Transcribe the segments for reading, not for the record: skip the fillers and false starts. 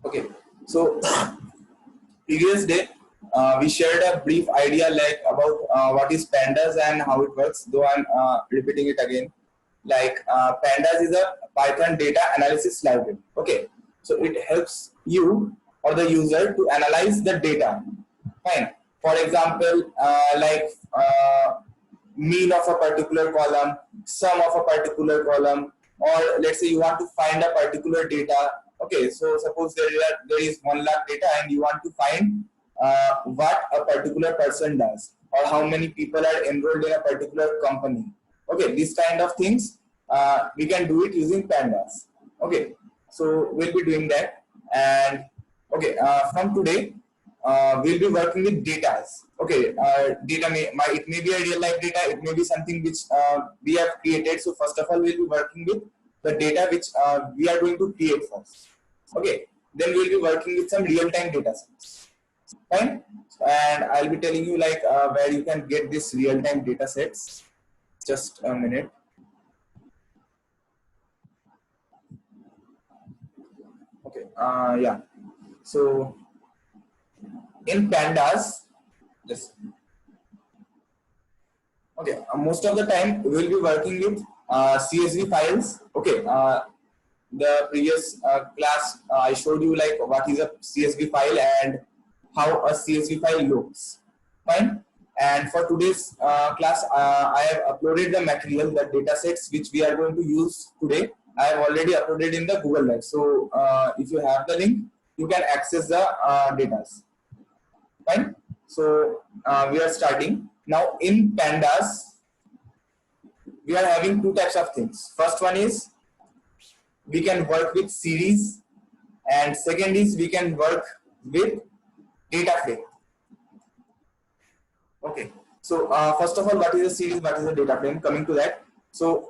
Okay, so previous day we shared a brief idea like about what is pandas and how it works, though I'm repeating it again. Like pandas is a Python data analysis library. Okay, so it helps you or the user to analyze the data. Fine. For example, mean of a particular column, sum of a particular column, or let's say you want to find a particular data. Okay, so suppose there is 1 lakh data and you want to find what a particular person does or how many people are enrolled in a particular company. Okay, these kind of things we can do it using pandas. Okay, so we'll be doing that. And okay, from today we'll be working with data. Okay, it may be a real life data, it may be something which we have created. So first of all, we'll be working with the data which we are going to create first. Okay, then we'll be working with some real time data sets. Fine, and I'll be telling you like where you can get this real time data sets. Just a minute. Okay, yeah. So in pandas, just okay, most of the time we'll be working with CSV files. Okay, the previous class I showed you like what is a CSV file and how a CSV file looks. Fine. And for today's class, I have uploaded the material, the data sets which we are going to use today. I have already uploaded in the Google Drive. So if you have the link, you can access the data. Fine. So we are starting now. In pandas, we are having two types of things. First one is we can work with series, and second is we can work with data frame. Okay, so first of all, what is a series, what is a data frame? Coming to that, so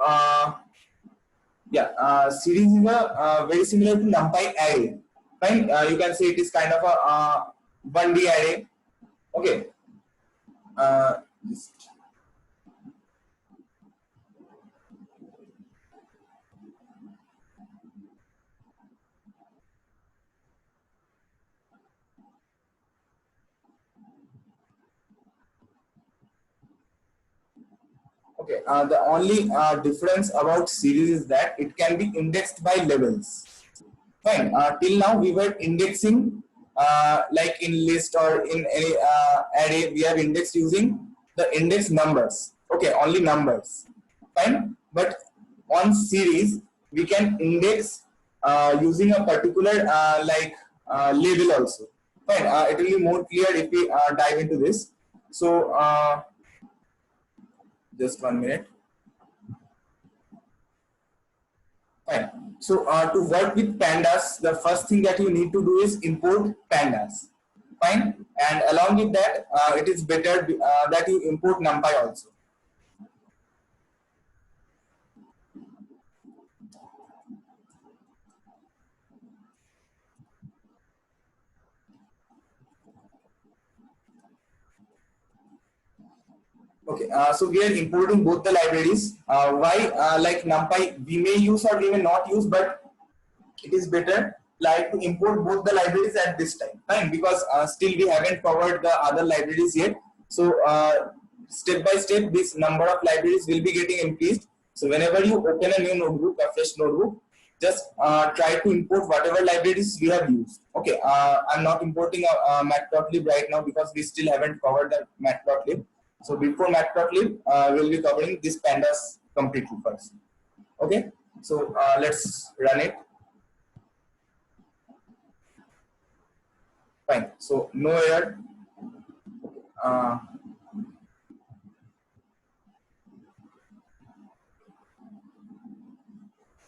series is a very similar to NumPy array. Fine, you can say it is kind of a 1D array. Okay, okay, the only difference about series is that it can be indexed by levels. Fine. Till now we were indexing like in list or in any array, we have indexed using the index numbers. Okay, only numbers. Fine. But on series we can index using a particular label also. Fine. It will be more clear if we dive into this. So just 1 minute. Fine. So to work with pandas, the first thing that you need to do is import pandas. Fine. And along with that, it is better that you import NumPy also. Okay, so we are importing both the libraries. Why? Like NumPy, we may use or we may not use, but it is better like to import both the libraries at this time. Fine, because still we haven't covered the other libraries yet. So step by step, this number of libraries will be getting increased. So whenever you open a new notebook, a fresh notebook, just try to import whatever libraries we have used. Okay, I'm not importing a matplotlib right now because we still haven't covered the matplotlib. So before matplotlib, we'll be covering this pandas completely first. Okay, so let's run it. Fine. So no error.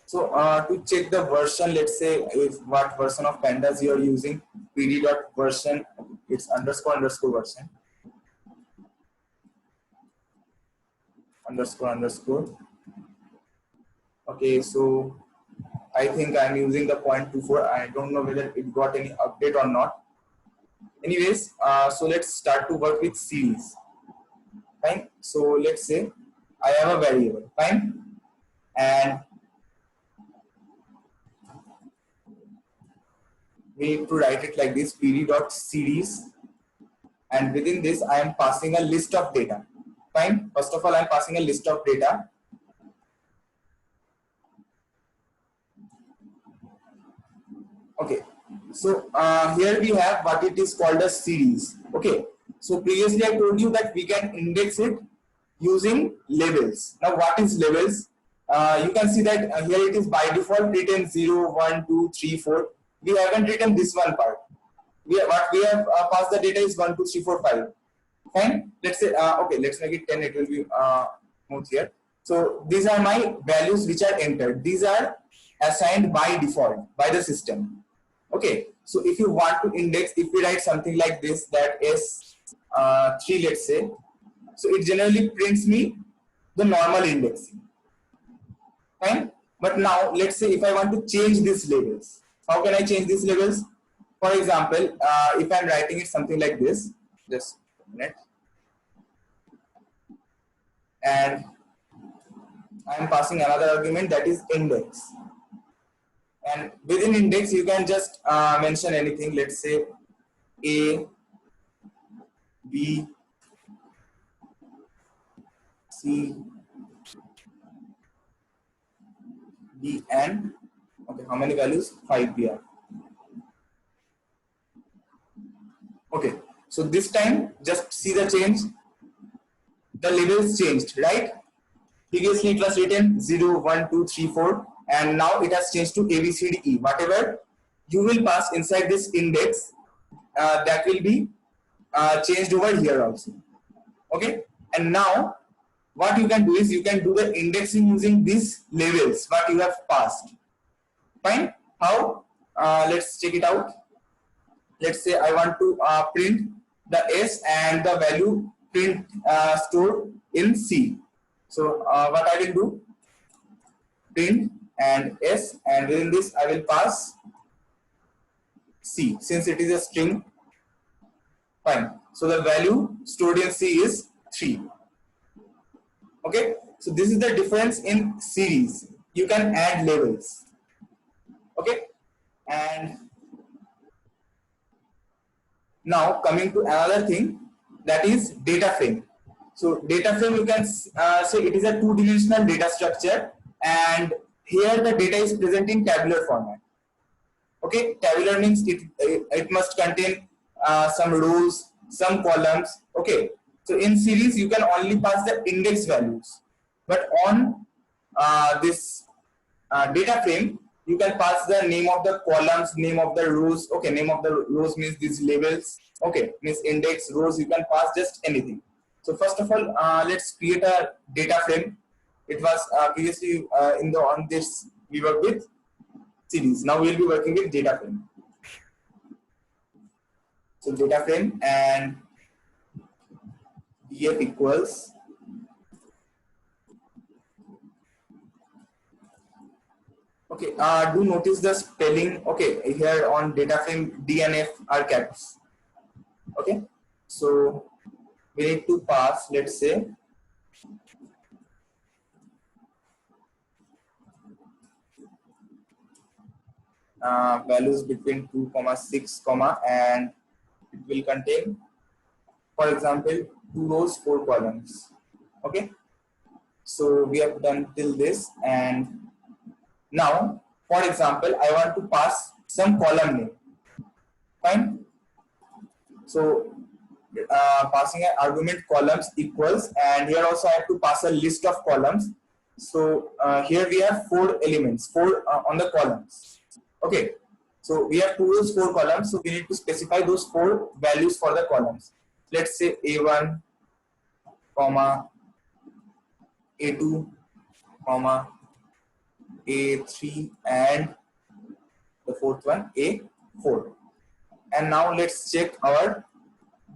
So to check the version, let's say if what version of pandas you are using, pd.version, it's underscore version. Underscore. Okay, so I think I'm using the 0.24. I don't know whether it got any update or not. Anyways, so let's start to work with series. Fine. So let's say I have a variable. Fine. And we need to write it like this: pd dot series, and within this I am passing a list of data. Fine. First of all, I am passing a list of data. Okay. So here we have what it is called a series. Okay. So previously I told you that we can index it using labels. Now what is labels? You can see that here it is by default written 0, 1, 2, 3, 4. We haven't written this one part. What we have passed the data is 1, 2, 3, 4, 5. Fine. Let's say okay. Let's make it 10. It will be more here. So these are my values which are entered. These are assigned by default by the system. Okay. So if you want to index, if we write something like this, that S3, let's say, so it generally prints me the normal indexing. Fine. But now let's say if I want to change these labels, how can I change these labels? For example, if I'm writing it something like this, just a minute, and I'm passing another argument, that is index. And within index, you can just mention anything. Let's say A, B, C, D, and okay, how many values? 5 here. Okay, so this time just see the change. The labels changed, right? Previously it was written 0, 1, 2, 3, 4, and now it has changed to A, B, C, D, E. Whatever you will pass inside this index, that will be changed over here also. Okay, and now what you can do is you can do the indexing using these labels what you have passed. Fine. How? Let's check it out. Let's say I want to print the S and the value print stored in C. So what I will do, print and S, and within this I will pass C since it is a string. Fine. So the value stored in C is 3. Okay. So this is the difference in series. You can add labels. Okay. And now coming to another thing, that is data frame. So data frame, you can say it is a two-dimensional data structure, and here the data is present in tabular format. Okay, tabular means it must contain some rows, some columns. Okay, so in series you can only pass the index values, but on this data frame you can pass the name of the columns, name of the rows. Okay, name of the rows means these labels. Okay, means index, rows, you can pass just anything. So first of all, let's create a data frame. It was previously on this we work with series. Now we'll be working with data frame. So data frame, and df equals okay. Do notice the spelling. Okay, here on data frame D and F are caps. Okay, so we need to pass, let's say, values between 2, 6, and it will contain, for example, 2 rows, 4 columns. Okay, so we have done till this, and now, for example, I want to pass some column name. Fine. So passing an argument columns equals, and here also I have to pass a list of columns. So here we have 4 elements, 4 on the columns. Okay, so we have 2 rows, 4 columns, so we need to specify those 4 values for the columns. Let's say A1, comma, A2, comma, A3, and the 4th one A4. And now let's check our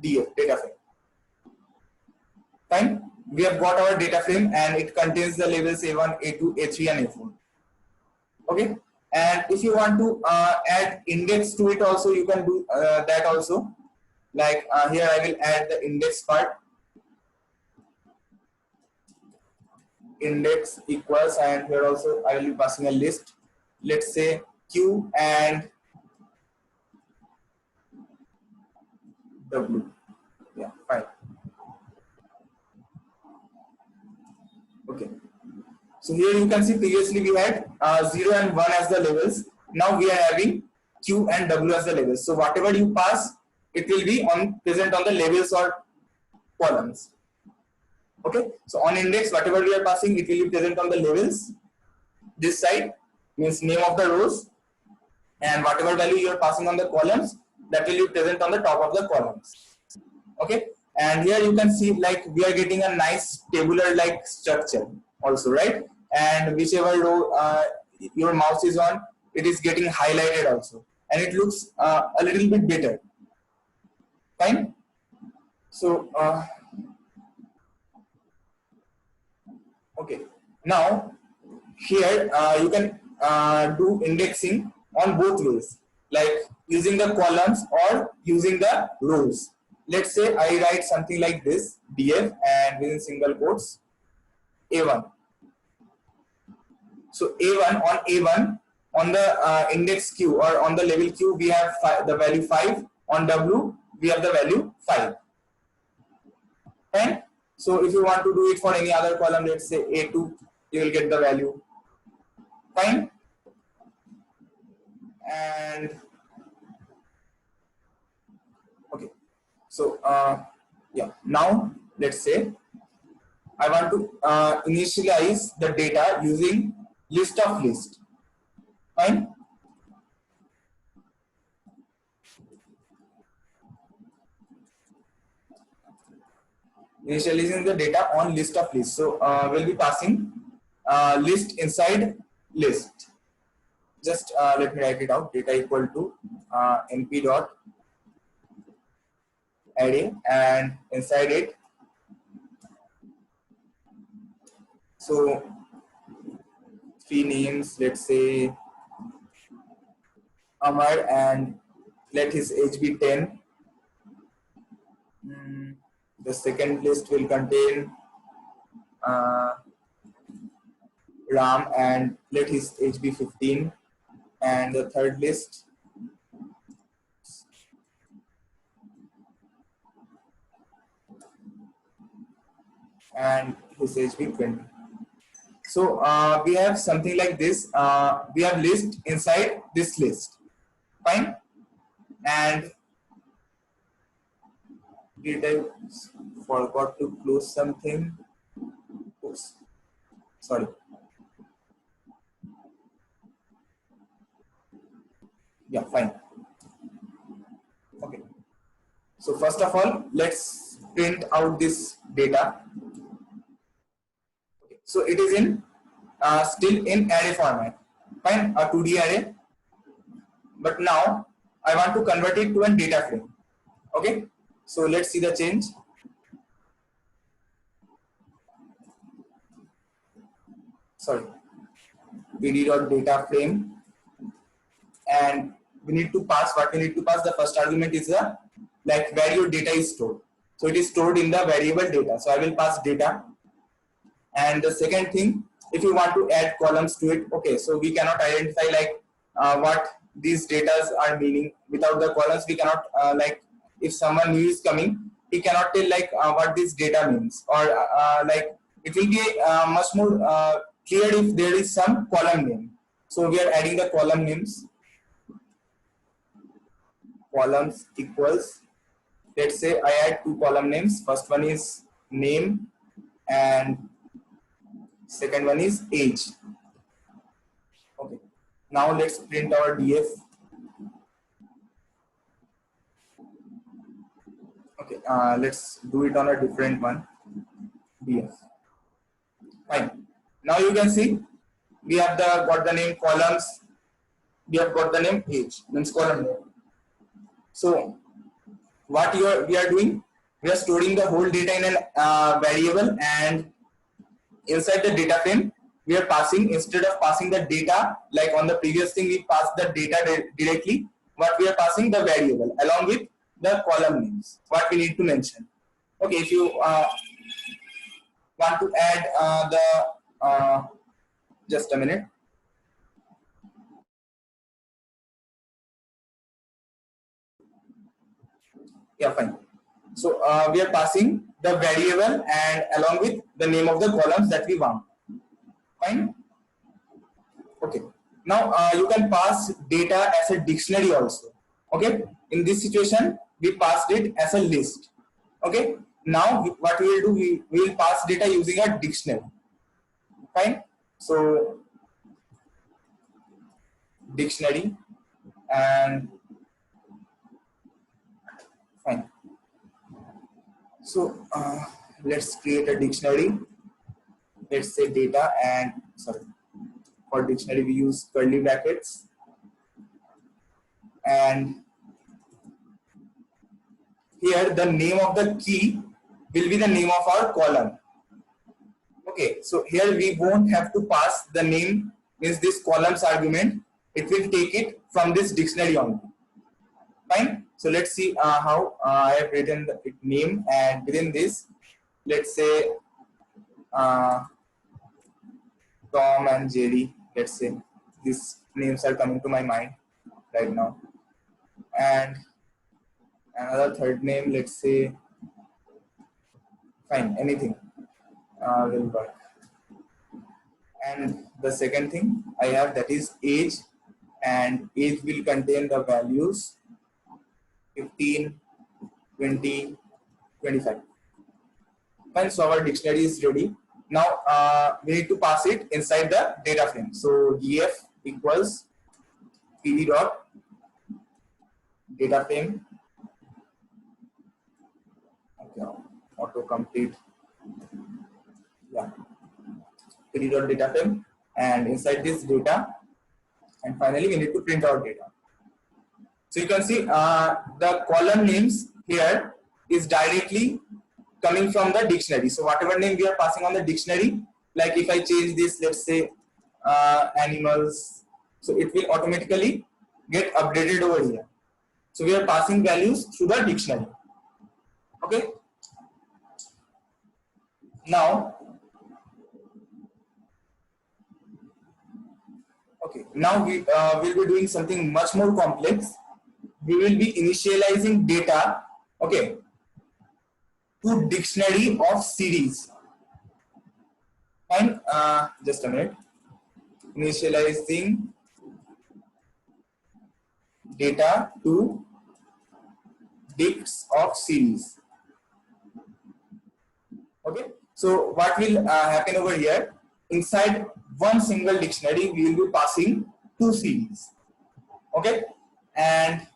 data frame. Fine, we have got our data frame, and it contains the labels A1, A2, A3, and A4. Okay, and if you want to add index to it also, you can do that also. Like here I will add the index part. Index equals, and here also I will be passing a list. Let's say Q and W. Yeah, fine. Okay. So here you can see previously we had 0 and 1 as the labels. Now we are having Q and W as the labels. So whatever you pass, it will be present on the labels or columns. Okay. So on index, whatever we are passing, it will be present on the labels. This side means name of the rows, and whatever value you are passing on the columns, that will be present on the top of the columns. Okay. And here you can see like we are getting a nice tabular like structure also, right? And whichever row your mouse is on, it is getting highlighted also, and it looks a little bit better. Fine. So okay, now here you can do indexing on both ways, like using the columns or using the rows. Let's say I write something like this, df, and within single quotes a1. So A1 on the index Q or on the level Q, we have the value 5. On W, we have the value 5. Fine. So if you want to do it for any other column, let's say A2, you will get the value. Fine. And okay. So yeah. Now let's say I want to initialize the data using list of list. Fine. Initializing the data on list of list. So we'll be passing list inside list. Just let me write it out. Data equal to np dot array, and inside it, so three names, let's say Amar, and let his age be 10. The second list will contain Ram, and let his age be 15. And the third list, and his age be 20. So we have something like this. We have list inside this list. Fine. And did I forgot to close something? Oops. Sorry. Yeah, fine. Okay. So first of all, let's print out this data. Okay. So it is in still in array format. Fine, a 2D array. But now I want to convert it to a data frame. Okay. So let's see the change. Sorry. pd.data frame, and we need to pass what we need to pass. The first argument is the like where your data is stored. So it is stored in the variable data. So I will pass data. And the second thing, if you want to add columns to it, okay, so we cannot identify like what these datas are meaning without the columns. We cannot like if someone new is coming, he cannot tell like what this data means, or like it will be much more clear if there is some column name. So we are adding the column names. Columns equals, let's say I add two column names. First one is name and second one is age. Okay. Now let's print our df. Okay. Let's do it on a different one. Df. Fine. Now you can see we have got the name columns. We have got the name age, means column name. So what we are doing, we are storing the whole data in a variable, and inside the data frame we are passing, instead of passing the data like on the previous thing we passed the data directly, what we are passing the variable along with the column names, what we need to mention. Okay, if you want to add just a minute. Yeah, fine. So we are passing the variable and along with the name of the columns that we want. Fine. Okay. Now you can pass data as a dictionary also. Okay. In this situation, we passed it as a list. Okay. Now what we will do, we will pass data using a dictionary. Fine. So dictionary and fine. So let's create a dictionary. Let's say data and sorry, for dictionary we use curly brackets, and here the name of the key will be the name of our column. Okay, so here we won't have to pass the name, means this columns argument, it will take it from this dictionary only. Fine. So let's see how I have written the name, and within this, let's say Tom and Jerry. Let's say these names are coming to my mind right now, and another third name. Let's say fine, anything will work. And the second thing I have, that is age, and age will contain the values 15, 20, 25. Fine, so our dictionary is ready. Now we need to pass it inside the data frame. So df equals pd dot data frame. Okay, auto complete. Yeah, pd dot data frame, and inside this data, and finally we need to print out data. So you can see the column names here is directly coming from the dictionary. So whatever name we are passing on the dictionary, like if I change this, let's say animals, so it will automatically get updated over here. So we are passing values through the dictionary. Okay. Now, we will be doing something much more complex. We will be initializing data, okay, to dictionary of series. Fine, just a minute. Initializing data to dics of series. Okay, so what will happen over here? Inside one single dictionary, we will be passing two series. Okay, and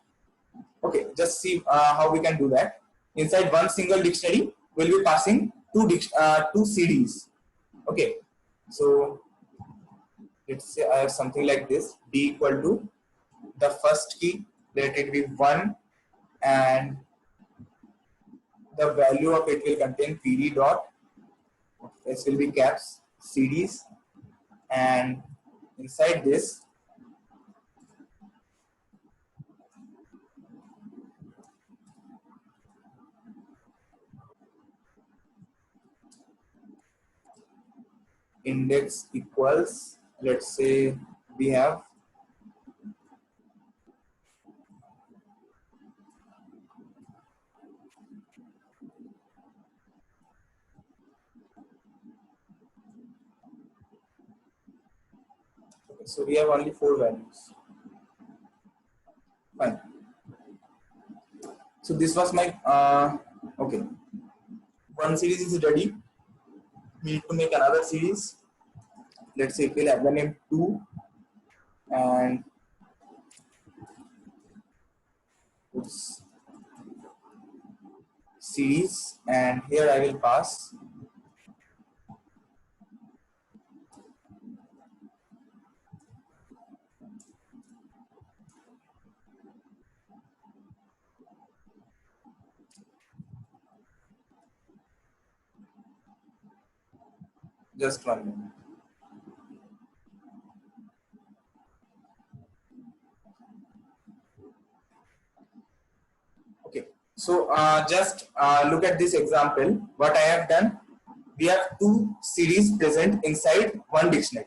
okay, just see how we can do that. Inside one single dictionary, we'll be passing two series. Okay, so let's say I have something like this: d equal to the first key, let it be 1, and the value of it will contain pd dot, this will be caps series, and inside this index equals, let's say we have so we have only 4 values. Fine. So this was my okay. One series is ready. We need to make another series. Let's say we'll have the name 2 and oops, series, and here I will pass just 1 minute. Okay, so just look at this example. What I have done, we have 2 series present inside one dictionary.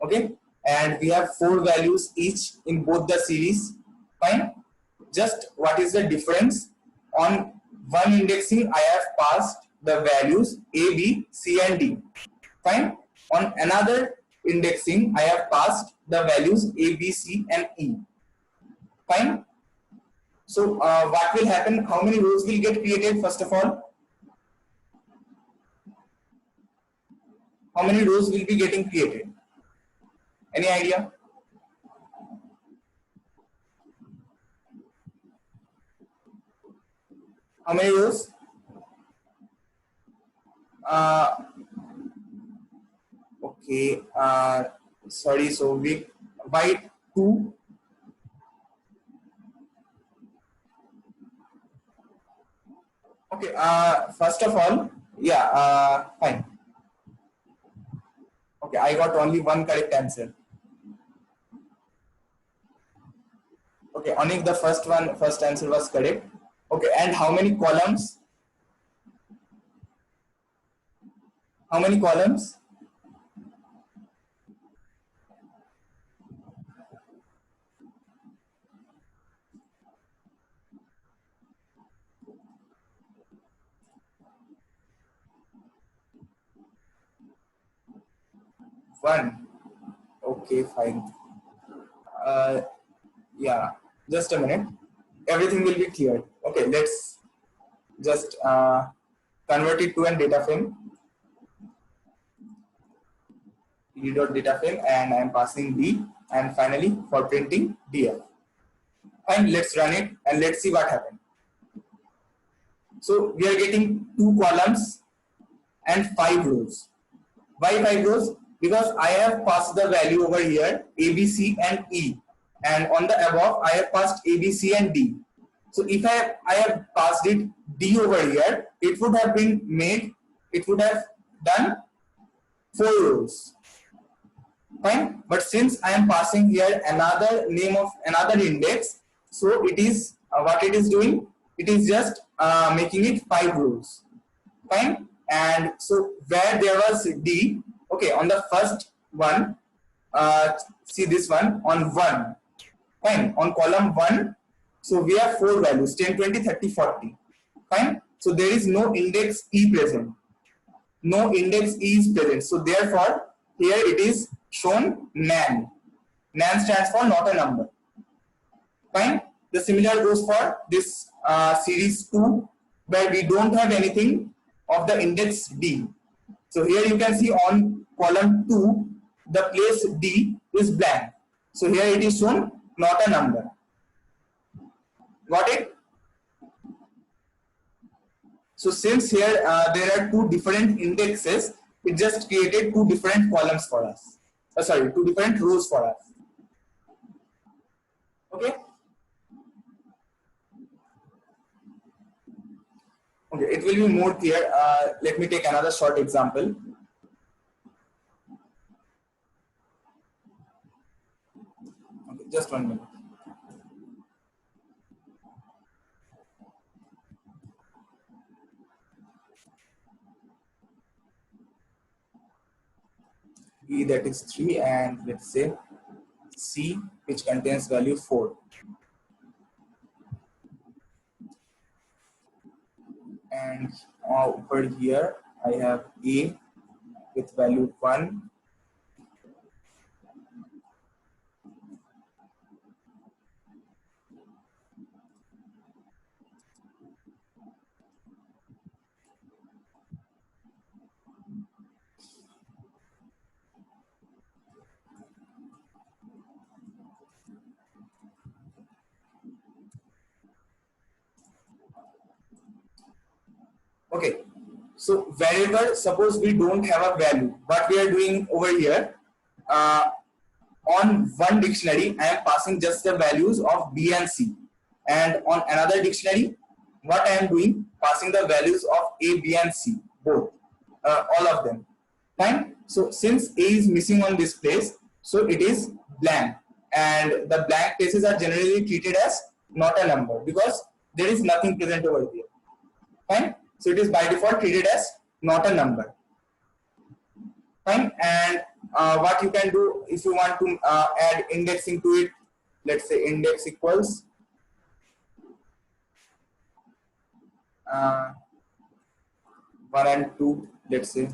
Okay, and we have 4 values each in both the series. Fine. Just what is the difference on one indexing I have passed the values A, B, C and D. Fine. On another indexing I have passed the values A, B, C and E. Fine. So what will happen? How many rows will get created first of all? How many rows will be getting created? Any idea? How many rows? Okay. Sorry. So we by 2. Okay. First of all, yeah. Fine. Okay. I got only one correct answer. Okay. Only the first answer was correct. Okay. And how many columns? How many columns? One. Okay, fine. Yeah, just a minute. Everything will be cleared. Okay, let's just convert it to a data frame. D.data frame, and I'm passing D, and finally for printing DF. Fine, let's run it and let's see what happened. So we are getting 2 columns and 5 rows. Why 5 rows? Because I have passed the value over here A, B, C and E, and on the above I have passed A, B, C and D. So if I have passed it D over here, it would have done 4 rows. Fine, but since I am passing here another name of another index, so it is what it is doing, it is just making it 5 rows. Fine, and so where there was D, okay, on the first one, see this one on 1. Fine, on column 1, so we have 4 values 10, 20, 30, 40. Fine, so there is no index E present. No index E is present. So therefore, here it is shown NaN. NaN stands for not a number. Fine. The similar goes for this series 2, where we don't have anything of the index D. So here you can see on column 2, the place D is blank. So here it is shown not a number. Got it? So since here there are 2 different indexes, it just created 2 different columns for us. 2 different rows for us. Okay. Okay, it will be more clear. Let me take another short example. Okay, just 1 minute. E, that is 3, and let's say C, which contains value 4. And over here I have A with value 1. Okay, so wherever suppose we don't have a value, what we are doing over here, on one dictionary I am passing just the values of B and C, and on another dictionary what I am doing, passing the values of A, B and C, both, all of them. Fine. So since A is missing on this place, so it is blank, and the blank places are generally treated as not a number because there is nothing present over there. Fine. So it is by default treated as not a number. Fine. And what you can do if you want to add indexing to it, let's say index equals uh, 1 and 2, let's say.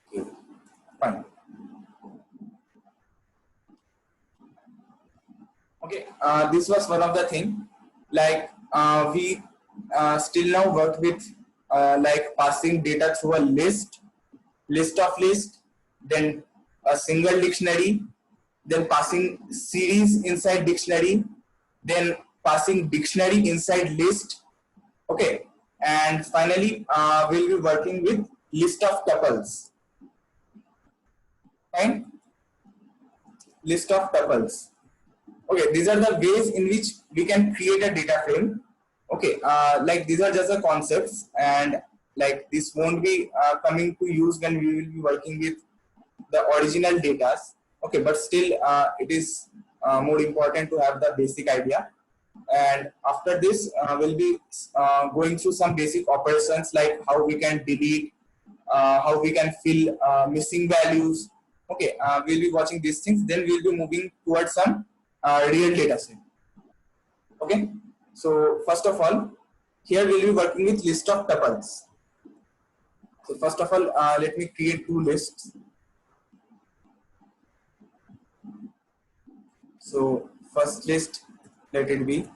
Okay, fine. Okay, this was one of the thing. Like we still now work with like passing data through a list of list, then a single dictionary, then passing series inside dictionary, then passing dictionary inside list. Okay, and finally we'll be working with list of tuples. Fine, list of tuples. Okay, these are the ways in which we can create a data frame. Okay, like these are just the concepts, and like this won't be coming to use when we will be working with the original data. Okay, but still it is more important to have the basic idea. And after this we'll be going through some basic operations, like how we can delete, how we can fill missing values. Okay, we'll be watching these things, then we'll be moving towards some real data set. Okay, so first of all, here we'll be working with list of tuples. So first of all, let me create two lists. So first list, let it be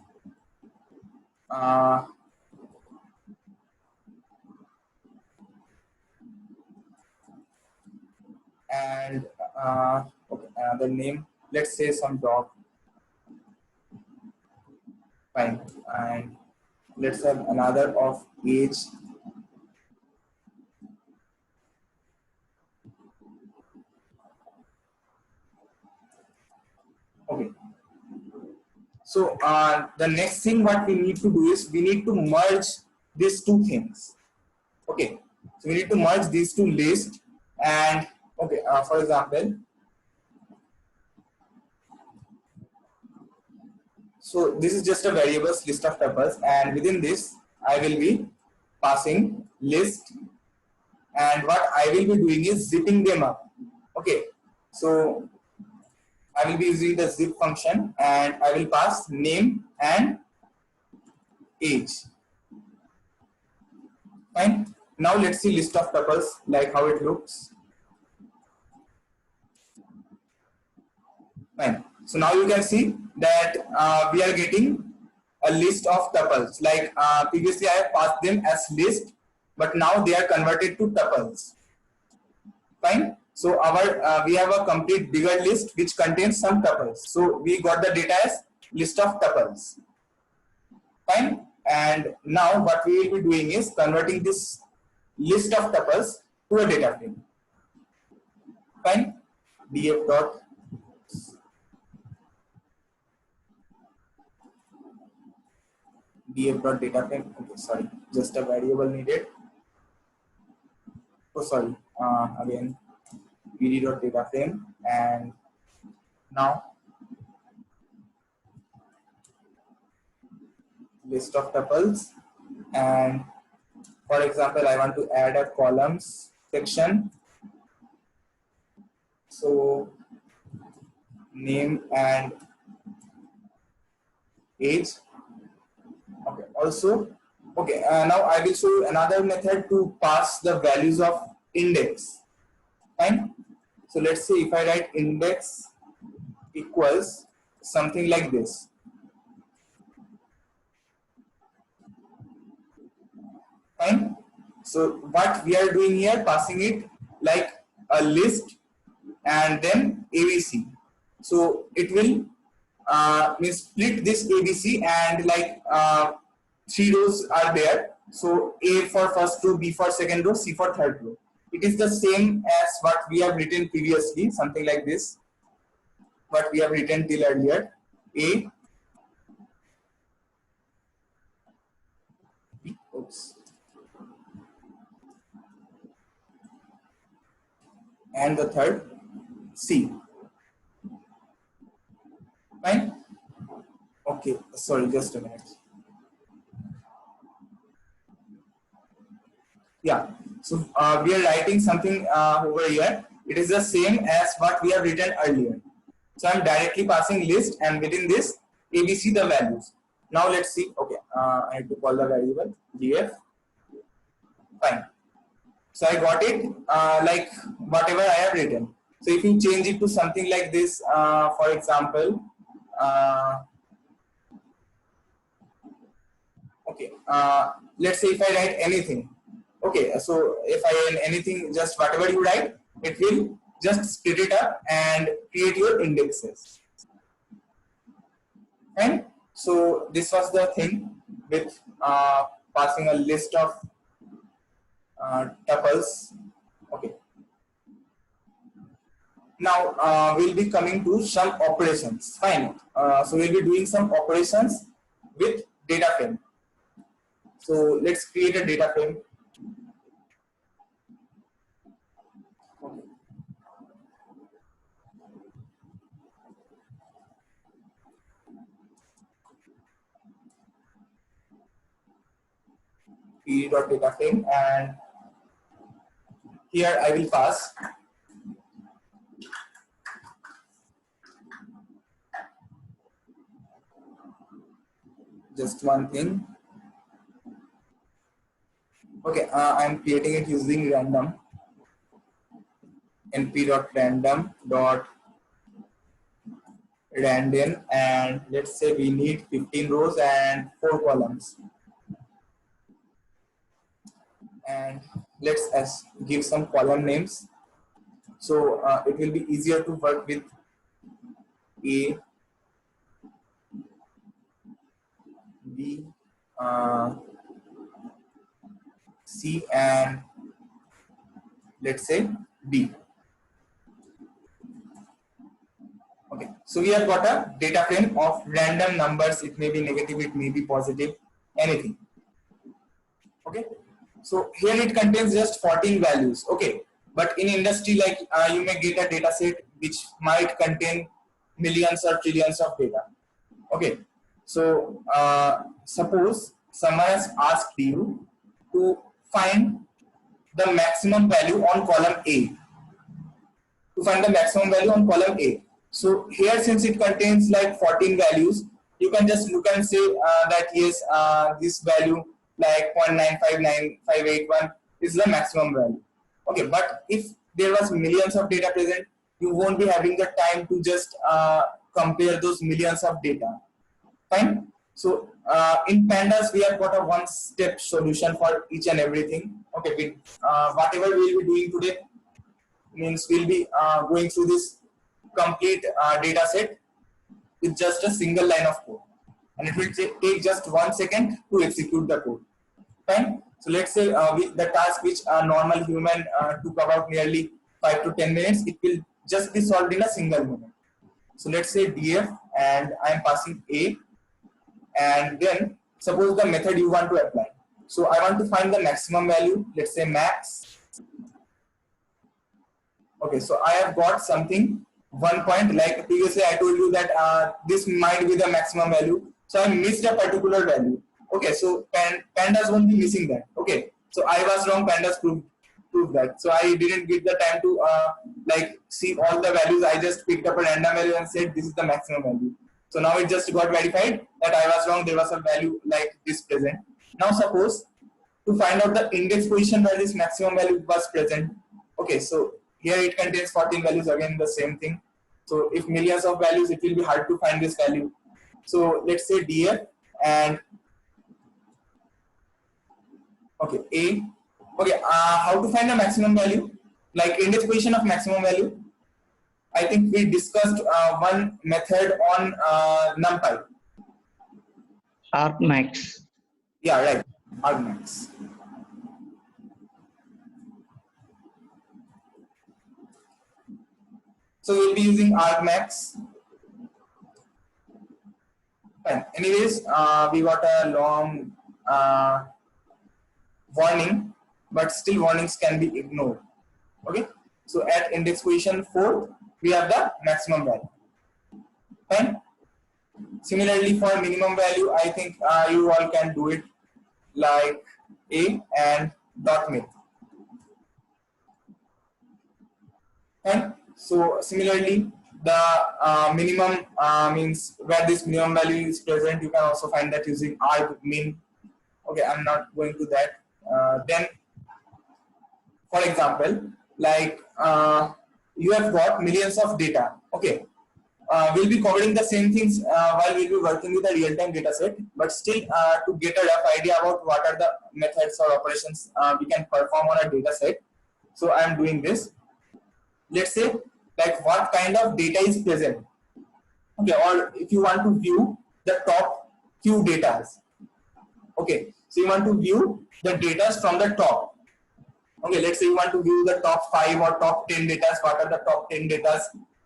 and okay, the name, let's say some dog. Fine, and let's have another of age. Okay, so the next thing what we need to do is we need to merge these two things. Okay, so we need to merge these two lists, and okay, for example, so this is just a variables list of tuples, and within this I will be passing list, and what I will be doing is zipping them up. Okay, so I will be using the zip function, and I will pass name and age. Fine. Now let's see list of tuples, like how it looks. Fine. So now you can see that we are getting a list of tuples. Like previously I have passed them as list, but now they are converted to tuples. Fine. So our we have a complete bigger list which contains some tuples. So we got the data as list of tuples. Fine. And now what we will be doing is converting this list of tuples to a data frame. Fine. df dot data frame. Okay, sorry, just a variable needed. Oh, sorry. Again, data frame, and now list of tuples, and for example I want to add a columns section, so name and age. Okay, also okay, now I will show you another method to pass the values of index. Fine. So let's say if I write index equals something like this. Fine. So what we are doing here, passing it like a list and then ABC. So it will split this ABC, and like 3 rows are there. So A for first row, B for second row, C for third row. It is the same as what we have written previously, something like this. What we have written till earlier, A. Oops. And the third, C. Fine. Okay, sorry, just a minute. Yeah, so we are writing something over here. It is the same as what we have written earlier. So I'm directly passing list, and within this ABC the values. Now let's see. Okay, I have to call the variable df. Fine. So I got it like whatever I have written. So if you change it to something like this, for example, okay, let's say if I write anything. Okay, so if I write anything, just whatever you write, it will just split it up and create your indexes. And so this was the thing with passing a list of tuples. Okay. Now we'll be coming to some operations. Fine. So we'll be doing some operations with data frame. So let's create a data frame. Okay. Data frame, and here I will pass just one thing. Okay, I'm creating it using random np.random.random, and let's say we need 15 rows and 4 columns. And let's give some column names, so it will be easier to work with A, B, C, and let's say D. Okay, so we have got a data frame of random numbers. It may be negative, it may be positive, anything. Okay, so here it contains just 14 values. Okay, but in industry, like you may get a data set which might contain millions or trillions of data. Okay, so suppose someone has asked you to find the maximum value on column A. To find the maximum value on column A. So here, since it contains like 14 values, you can just look and say that yes, this value like 0.959581 is the maximum value. Okay, but if there was millions of data present, you won't be having the time to just compare those millions of data. Fine. So in pandas, we have got a one-step solution for each and everything. Okay, with whatever we will be doing today, means we'll be going through this complete data set with just a single line of code, and it will take just 1 second to execute the code. Fine. So let's say the task which a normal human took about nearly 5 to 10 minutes, it will just be solved in a single minute. So let's say df, and I am passing A, and then suppose the method you want to apply. So I want to find the maximum value, let's say max. Okay, so I have got something 1 point, like previously I told you that this might be the maximum value. So I missed a particular value. Okay, so pandas won't be missing that. Okay, so I was wrong, pandas proved that. So I didn't get the time to like see all the values. I just picked up a random value and said this is the maximum value. So now it just got verified that I was wrong. There was a value like this present. Now suppose to find out the index position where this maximum value was present. Okay, so here it contains 14 values, again the same thing. So if millions of values, it will be hard to find this value. So let's say df, and okay, A. Okay, how to find the maximum value? Like index position of maximum value. I think we discussed one method on NumPy. Argmax. Yeah, right. Argmax. So we'll be using Argmax. Fine. Anyways, we got a long warning, but still warnings can be ignored. Okay. So at index position 4, we have the maximum value. Fine. Similarly, for minimum value, I think you all can do it like A and dot min. And so similarly, the minimum means where this minimum value is present. You can also find that using argmin. Okay, I'm not going to that. Then, for example, like you have got millions of data. Okay, we'll be covering the same things while we'll be working with a real-time data set, but still to get a rough idea about what are the methods or operations we can perform on a data set. So I'm doing this. Let's say like what kind of data is present. Okay, or if you want to view the top few data. Okay, so you want to view the data from the top. Okay, let's say you want to view the top 5 or top 10 data. What are the top 10 data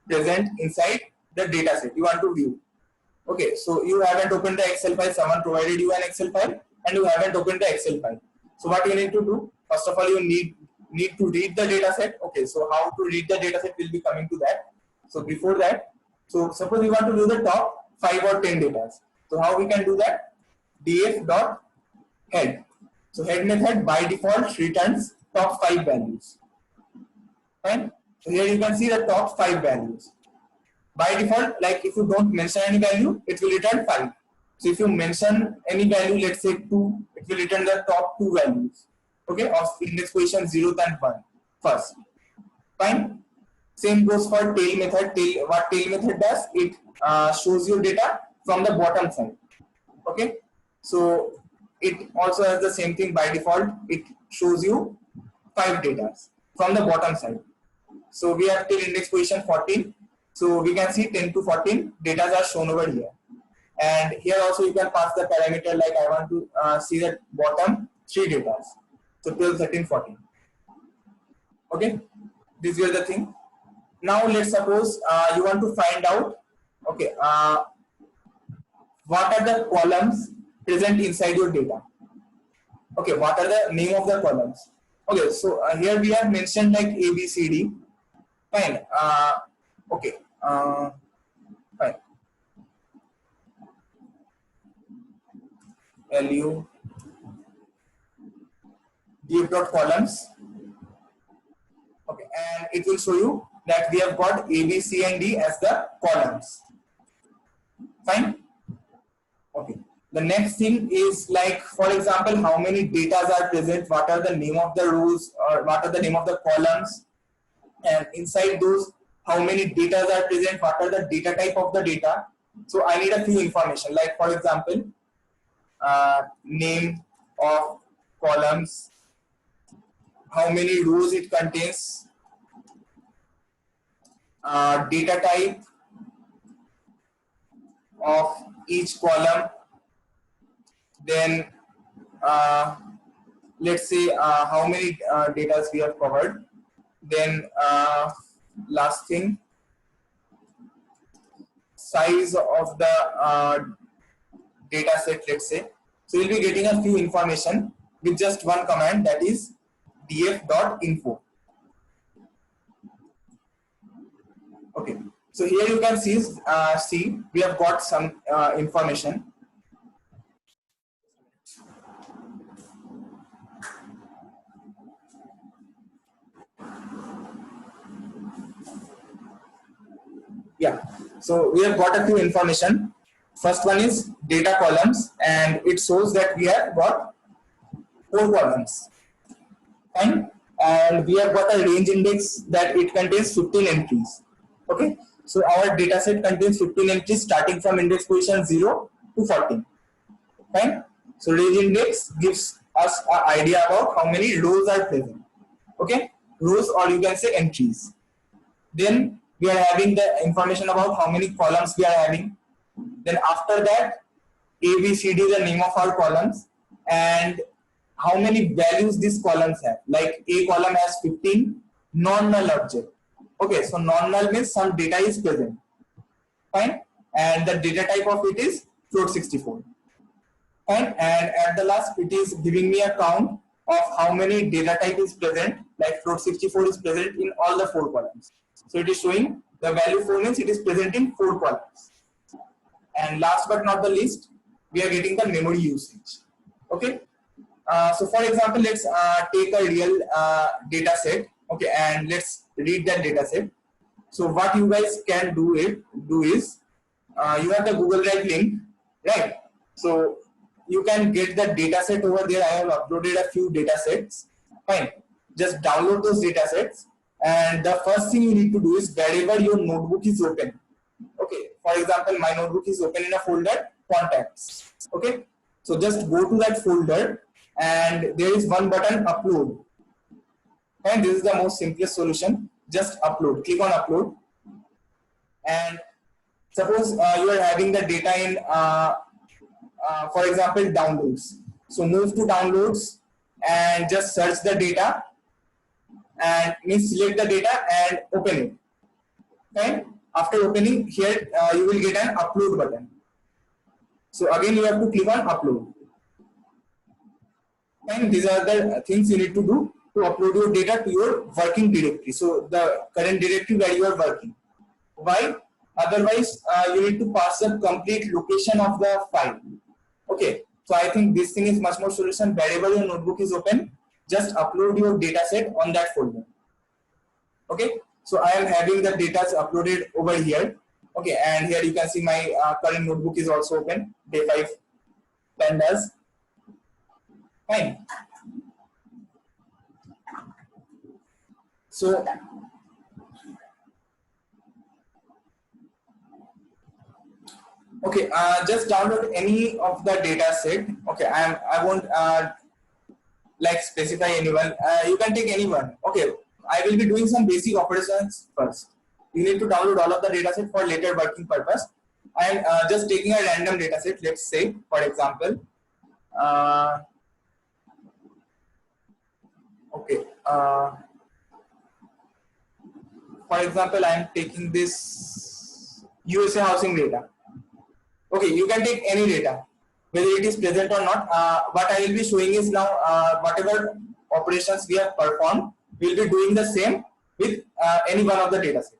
present inside the data set you want to view? Okay, so you haven't opened the Excel file, someone provided you an Excel file and you haven't opened the Excel file. So what you need to do, first of all, you need to read the data set. Okay, so how to read the data set will be coming to that. So before that, so suppose you want to do the top 5 or 10 data. So how we can do that? df.head. So head method by default returns top 5 values. Fine. So here you can see the top 5 values. By default, like if you don't mention any value, it will return 5. So if you mention any value, let's say 2, it will return the top 2 values. Okay, of index position 0th and 1 first. Fine. Same goes for tail method. What tail method does? It shows you data from the bottom side. Okay, so it also has the same thing by default. It shows you 5 data from the bottom side. So we have till index position 14. So we can see 10 to 14 data are shown over here. And here also you can pass the parameter like I want to see the bottom 3 data. So 12, 13, 14. Okay, this is the thing. Now let's suppose you want to find out, okay, what are the columns present inside your data. Okay, what are the name of the columns. Okay, so here we have mentioned like A, B, C, D. Fine. Okay. Fine. LU div.columns. Okay, and it will show you that we have got A, B, C, and D as the columns. Fine. Okay. The next thing is like, for example, how many data are present, what are the name of the rows, or what are the name of the columns, and inside those, how many data are present, what are the data type of the data. So I need a few information, like for example, name of columns, how many rows it contains, data type of each column, then let's say how many data we have covered, then last thing, size of the data set, let's say. So you'll be getting a few information with just one command, that is df.info. Okay, so here you can see we have got some information. Yeah, so we have got a few information. First one is data columns, and it shows that we have got 4 columns. Fine. And we have got a range index that it contains 15 entries. Okay, so our data set contains 15 entries starting from index position 0 to 14. Fine. So range index gives us an idea about how many rows are present. Okay, rows, or you can say entries. Then we are having the information about how many columns we are having. Then after that, A, B, C, D, the name of our columns, and how many values these columns have. Like A column has 15 non-null object. Okay, so non-null means some data is present. Fine. And the data type of it is float 64. Fine. And at the last, it is giving me a count of how many data type is present. Like float 64 is present in all the 4 columns. So it is showing the value 4 means it is present in 4 columns. And last but not the least, we are getting the memory usage. Okay. So for example, let's take a real data set. Okay, and let's read that data set. So what you guys can do is you have the Google Drive link, right? So you can get the data set over there. I have uploaded a few data sets. Fine. Just download those data sets, and the first thing you need to do is wherever your notebook is open. Okay. For example, my notebook is open in a folder contacts. Okay. So just go to that folder, and there is one button, upload. And this is the most simplest solution. Just upload. Click on upload, and suppose you are having the data in, for example, downloads. So move to downloads and just search the data, and select the data and open it. Okay. After opening here, you will get an upload button. So again, you have to click on upload. And these are the things you need to do to upload your data to your working directory. So the current directory where you are working. Why? Otherwise, you need to pass the complete location of the file. Okay. So I think this thing is much more solution. Wherever your notebook is open, just upload your data set on that folder. Okay. So I am having the data uploaded over here. Okay. And here you can see my current notebook is also open. Day 5 pandas. Fine. So okay, just download any of the data set. Okay, I won't like specify anyone. You can take anyone. Okay, I will be doing some basic operations first. You need to download all of the data set for later working purpose. I am just taking a random data set. Let's say, for example, okay. For example, I am taking this USA housing data. Okay, you can take any data, whether it is present or not. What I will be showing is now whatever operations we have performed, we will be doing the same with any one of the data set.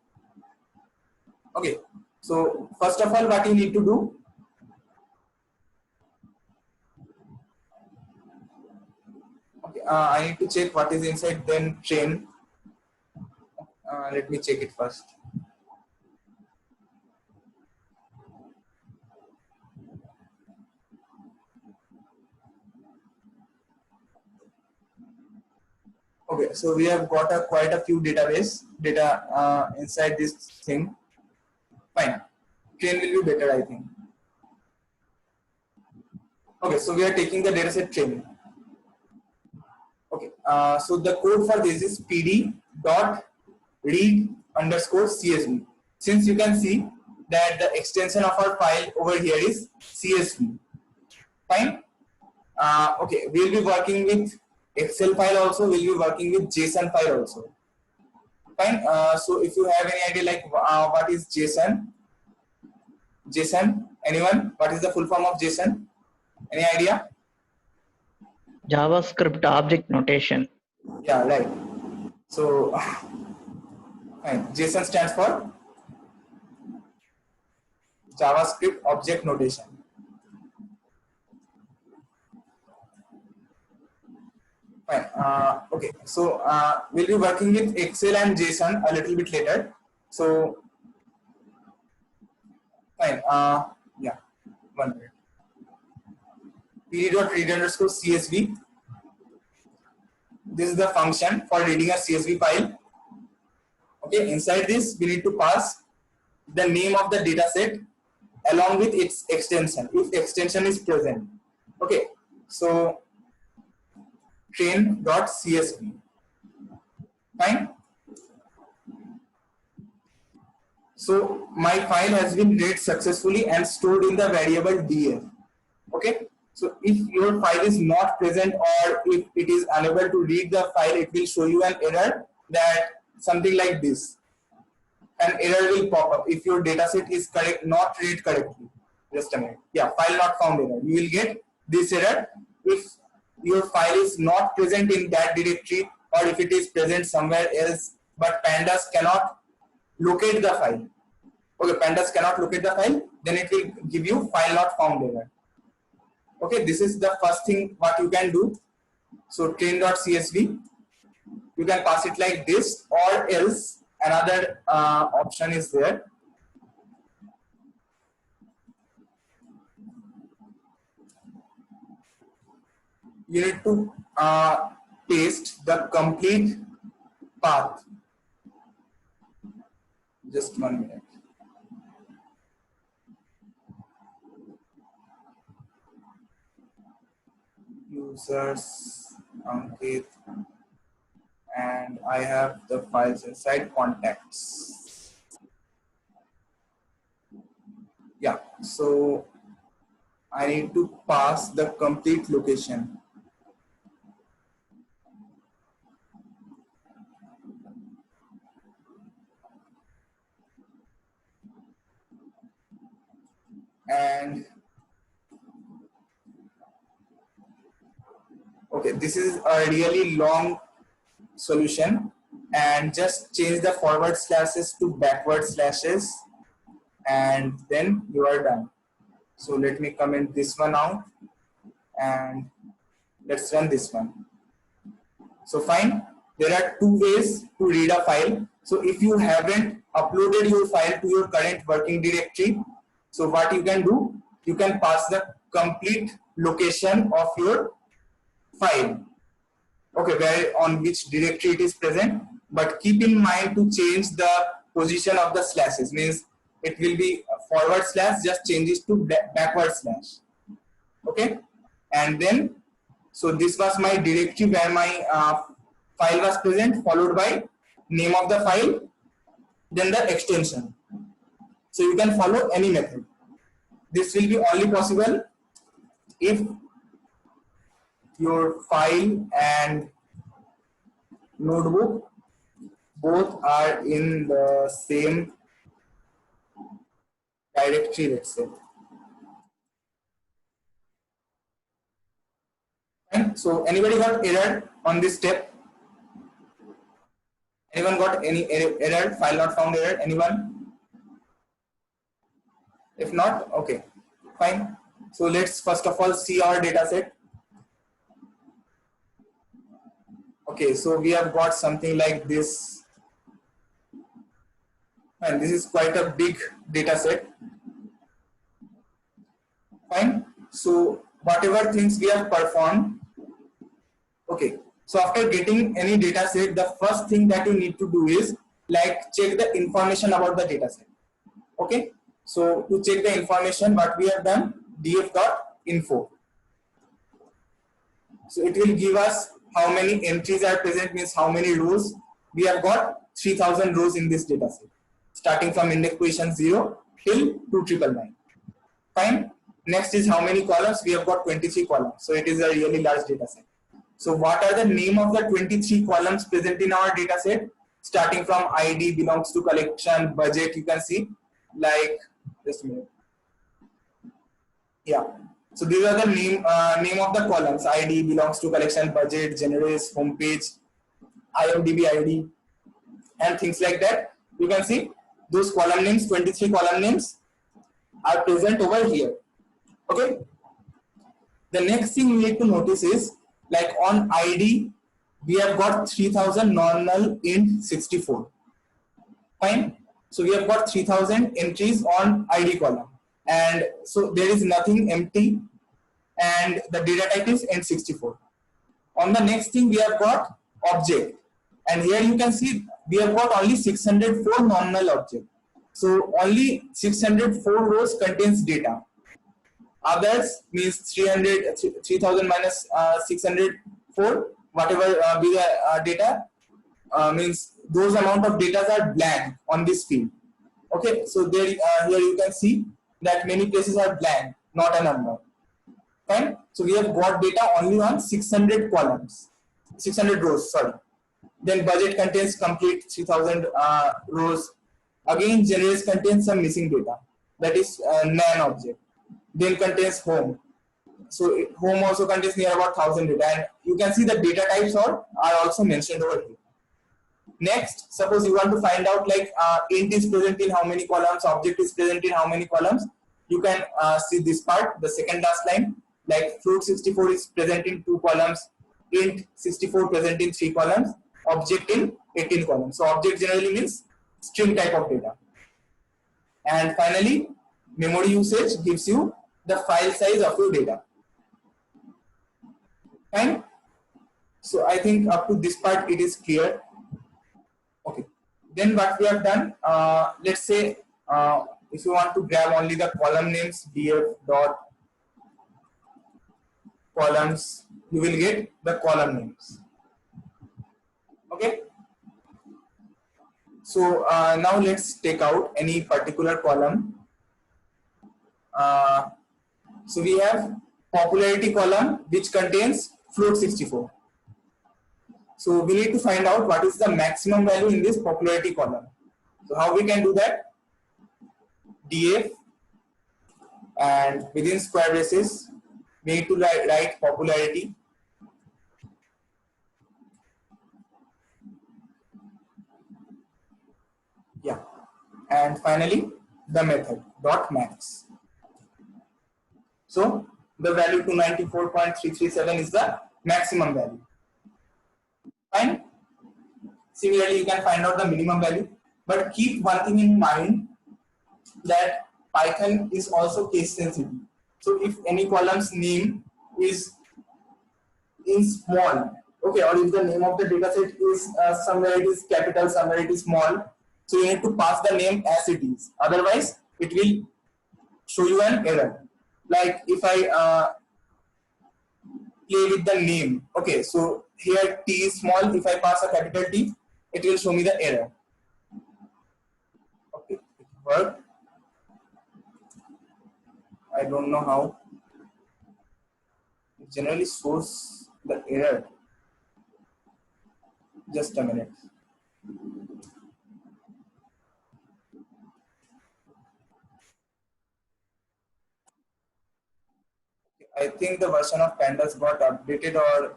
Okay, so first of all, what you need to do, okay, I need to check what is inside then train. Let me check it first. Okay, so we have got quite a few database data inside this thing. Fine, train will be better, I think. Okay, so we are taking the dataset train. Okay, so the code for this is pd.read_csv. Since you can see that the extension of our file over here is CSV. Fine. Okay, we'll be working with Excel file also. We'll be working with JSON file also. Fine. So if you have any idea like what is JSON? JSON, anyone? What is the full form of JSON? Any idea? JavaScript object notation. Yeah, right. So fine. JSON stands for JavaScript object notation. Fine. Okay. So we'll be working with Excel and JSON a little bit later. So fine. Yeah. 1 minute. pd.read_csv. This is the function for reading a CSV file. Okay. Inside this, we need to pass the name of the data set along with its extension, if extension is present. Okay. So train.csv. Fine. So my file has been read successfully and stored in the variable df. Okay. So if your file is not present or if it is unable to read the file, it will show you an error that something like this. An error will pop up if your dataset is correct, not read correctly. Just a minute. Yeah, file not found error. You will get this error if your file is not present in that directory or if it is present somewhere else, but pandas cannot locate the file. Okay, pandas cannot locate the file, then it will give you file not found error. Okay, this is the first thing what you can do. So train.csv, you can pass it like this, or else another option is there. You need to paste the complete path. Just 1 minute. Users, Ankit, and I have the files inside contacts. Yeah, so I need to pass the complete location. And okay, this is a really long solution, and just change the forward slashes to backward slashes, and then you are done. So let me comment this one out, and let's run this one. So fine, there are two ways to read a file. So if you haven't uploaded your file to your current working directory, so what you can do, you can pass the complete location of your file, okay, where on which directory it is present, but keep in mind to change the position of the slashes, means it will be forward slash, just changes to backward slash, okay. And then, so this was my directory where my file was present, followed by name of the file, then the extension. So you can follow any method. This will be only possible if your file and notebook both are in the same directory, let's say. And so anybody got error on this step? Anyone got any error, file not found error? Anyone? If not, okay, fine. So let's first of all see our data set. Okay, so we have got something like this, and this is quite a big data set. Fine. So whatever things we have performed, okay. So after getting any data set, the first thing that you need to do is like check the information about the data set. Okay. So to check the information, what we have done, df.info. So it will give us how many entries are present, means how many rows. We have got 3000 rows in this data set, starting from index position 0 till 2999. Fine. Next is how many columns. We have got 23 columns. So it is a really large data set. So what are the name of the 23 columns present in our data set? Starting from ID, belongs to collection, budget, you can see, like, just a minute. Yeah. So these are the name of the columns: ID, belongs to collection, budget, generous, homepage, IMDb ID, and things like that. You can see those column names, 23 column names are present over here. Okay. The next thing we need to notice is, like on ID, we have got 3000 non-null int 64. Fine. So we have got 3000 entries on ID column, and so there is nothing empty, and the data type is int64. On the next thing, we have got object, and here you can see we have got only 604 non-null object. So only 604 rows contains data. Others means 3000 minus 604, whatever be the data, means those amount of data are blank on this field. Okay, so there here you can see that many places are blank, not a number. Fine. So we have got data only on 600 columns, 600 rows. Sorry. Then budget contains complete 3000 rows. Again, generous contains some missing data, that is nan object. Then contains home. So home also contains near about 1000 data, and you can see the data types are also mentioned over here. Next, suppose you want to find out like int is present in how many columns, object is present in how many columns. You can see this part, the second last line, like float 64 is present in 2 columns, int 64 present in 3 columns, object in 18 columns. So object generally means string type of data. And finally, memory usage gives you the file size of your data. Fine. So I think up to this part it is clear. Okay. Then what we have done, let's say if you want to grab only the column names, df dot columns, you will get the column names. Okay. So now let's take out any particular column. So we have popularity column which contains float 64. So we need to find out what is the maximum value in this popularity column. So how we can do that? df, and within square braces we need to write popularity. Yeah, and finally the method dot max. So the value 294.337 is the maximum value. Fine. Similarly, you can find out the minimum value, but keep one thing in mind, that Python is also case sensitive. So if any column's name is in small, okay, or if the name of the dataset is somewhere it is capital, somewhere it is small, so you need to pass the name as it is. Otherwise, it will show you an error. Like if I play with the name, okay, so here T is small. If I pass a capital T, it will show me the error. Okay, it worked. I don't know how. It generally shows the error. Just a minute. I think the version of pandas got updated, or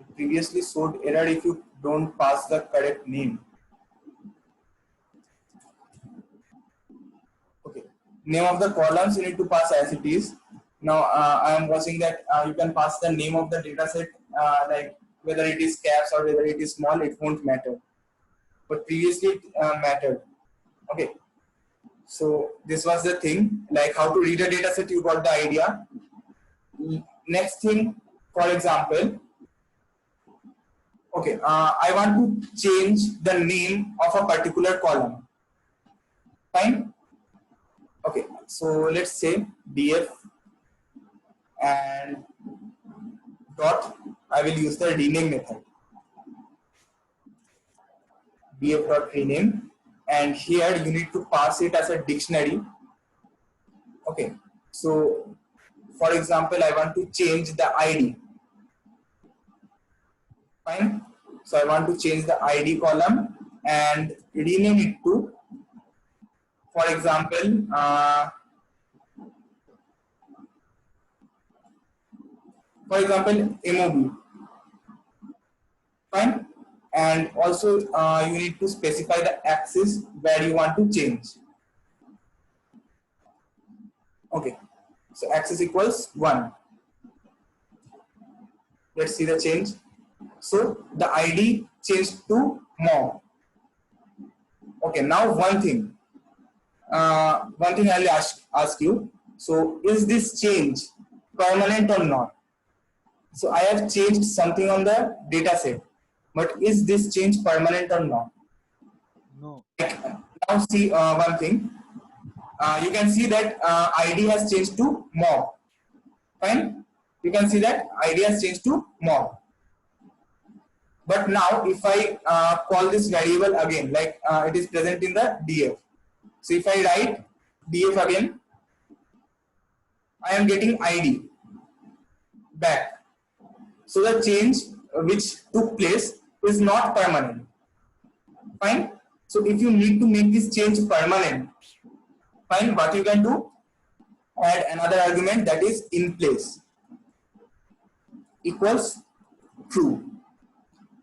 it previously showed error if you don't pass the correct name. Okay, name of the columns you need to pass as it is. Now I am watching that you can pass the name of the dataset, like whether it is caps or whether it is small, it won't matter. But previously it mattered. Okay. So this was the thing, like how to read a data set, you got the idea. Next thing, for example, okay, I want to change the name of a particular column. Fine. Okay, so let's say df and dot, I will use the rename method. df dot rename. And here you need to pass it as a dictionary. Okay, so for example, I want to change the ID. Fine. So I want to change the ID column and rename it to, for example, MOB. Fine. And also you need to specify the axis where you want to change. Okay, so axis equals 1. Let's see the change. So the ID changed to mob. Okay, now one thing I'll ask you. So is this change permanent or not? So I have changed something on the data set, but is this change permanent or not? No. Now see one thing. You can see that ID has changed to mob. Fine. You can see that ID has changed to mob. But now if I call this variable again, like it is present in the df. So if I write df again, I am getting ID back. So the change which took place is not permanent. Fine. So if you need to make this change permanent, fine, what you can do? Add another argument, that is in place equals true.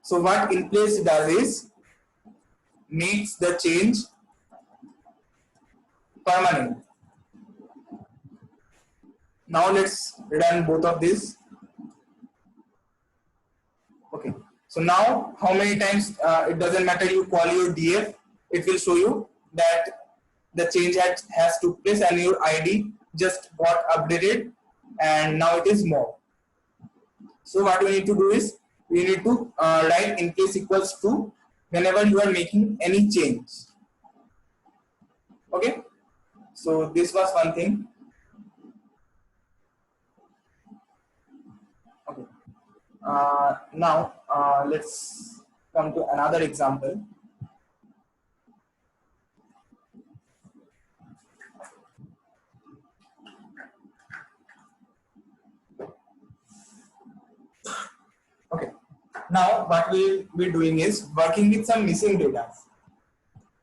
So what in place does is makes the change permanent. Now let's run both of these. Okay. So now how many times it doesn't matter you call your df, it will show you that the change has took place and your ID just got updated and now it is more. So what we need to do is we need to write in case equals to whenever you are making any change. Okay, so this was one thing. Okay, now let's come to another example. Okay, now what we'll be doing is working with some missing data.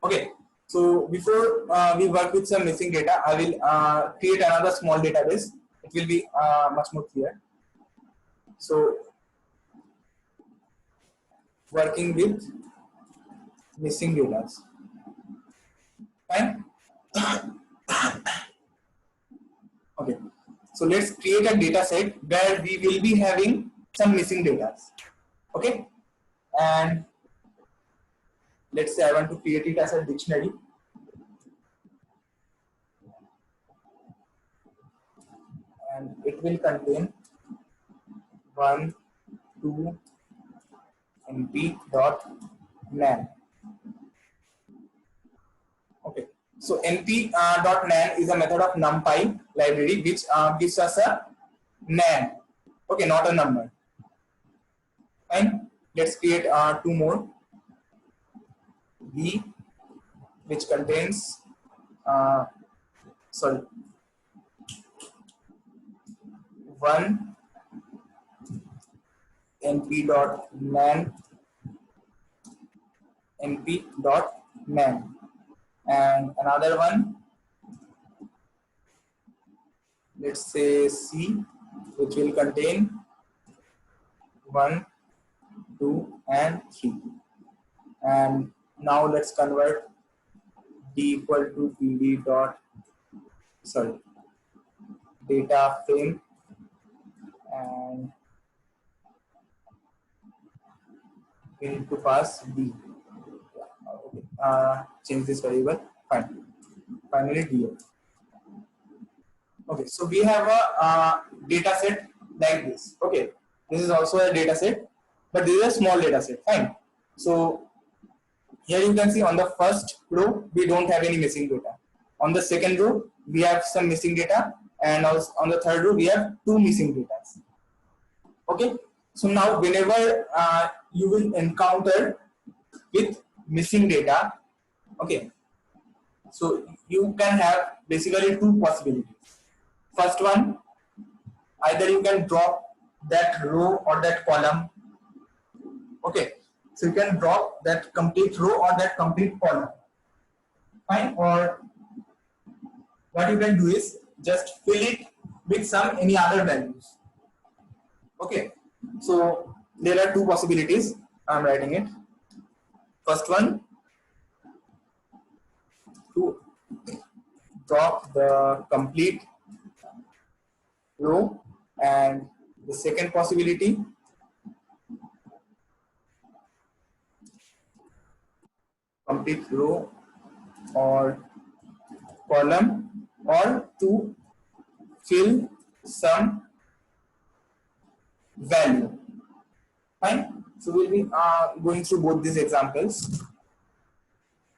Okay, so before we work with some missing data, I will create another small database. It will be much more clear. So working with missing data. Fine. Okay, so let's create a data set where we will be having some missing data. Okay, and let's say I want to create it as a dictionary. And it will contain 1, 2, np.nan. Okay, so np.nan is a method of NumPy library which gives us a nan. Okay, not a number. Fine. Let's create 2 more. B, which contains sorry, 1 np.nan and another one, let's say C, which will contain 1, 2 and 3. And now let's convert d equal to pd dot data frame and we need to pass d. Okay, change this variable. Fine. Finally d. Okay, so we have a data set like this. Okay, this is also a data set, but this is a small data set. Fine. So here you can see on the first row we don't have any missing data. On the second row we have some missing data, and also on the third row we have 2 missing data. Okay, so now whenever you will encounter with missing data, okay, so you can have basically 2 possibilities. First one, either you can drop that row or that column. Okay, so you can drop that complete row or that complete column. Fine. Or what you can do is just fill it with some any other values. Okay, so there are 2 possibilities. I'm writing it. First one, to drop the complete row, and the second possibility, complete row or column, or to fill some value. Fine. So we'll be going through both these examples.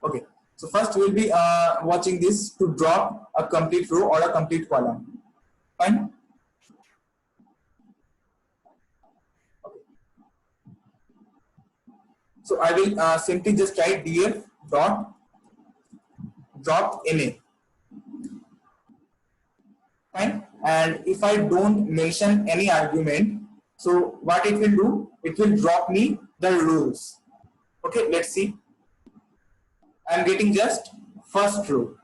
Okay, so first we'll be watching this to drop a complete row or a complete column. Fine. Okay. So I will simply just write df dot drop na. Fine. And if I don't mention any argument, so what it will do, it will drop me the rows. Okay, let's see. I'm getting just first row.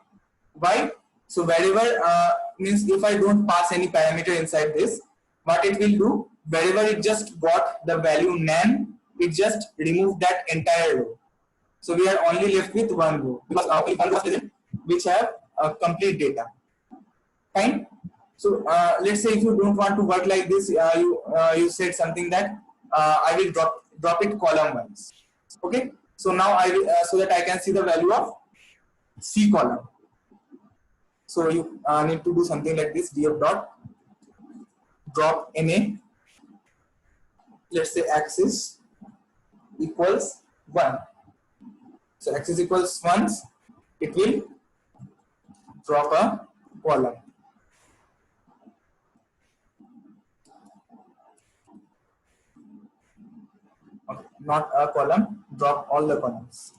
Why? So wherever means if I don't pass any parameter inside this, what it will do, wherever it just got the value nan, it just remove that entire row. So we are only left with 1 row because only 1 row present which have complete data. Fine. So let's say if you don't want to work like this, you said something that I will drop it column wise. Okay. So now I will, so that I can see the value of C column. So you need to do something like this: df dot drop NA. Let's say axis equals 1. So axis equals 1, it will drop a column. Okay, not a column, drop all the columns.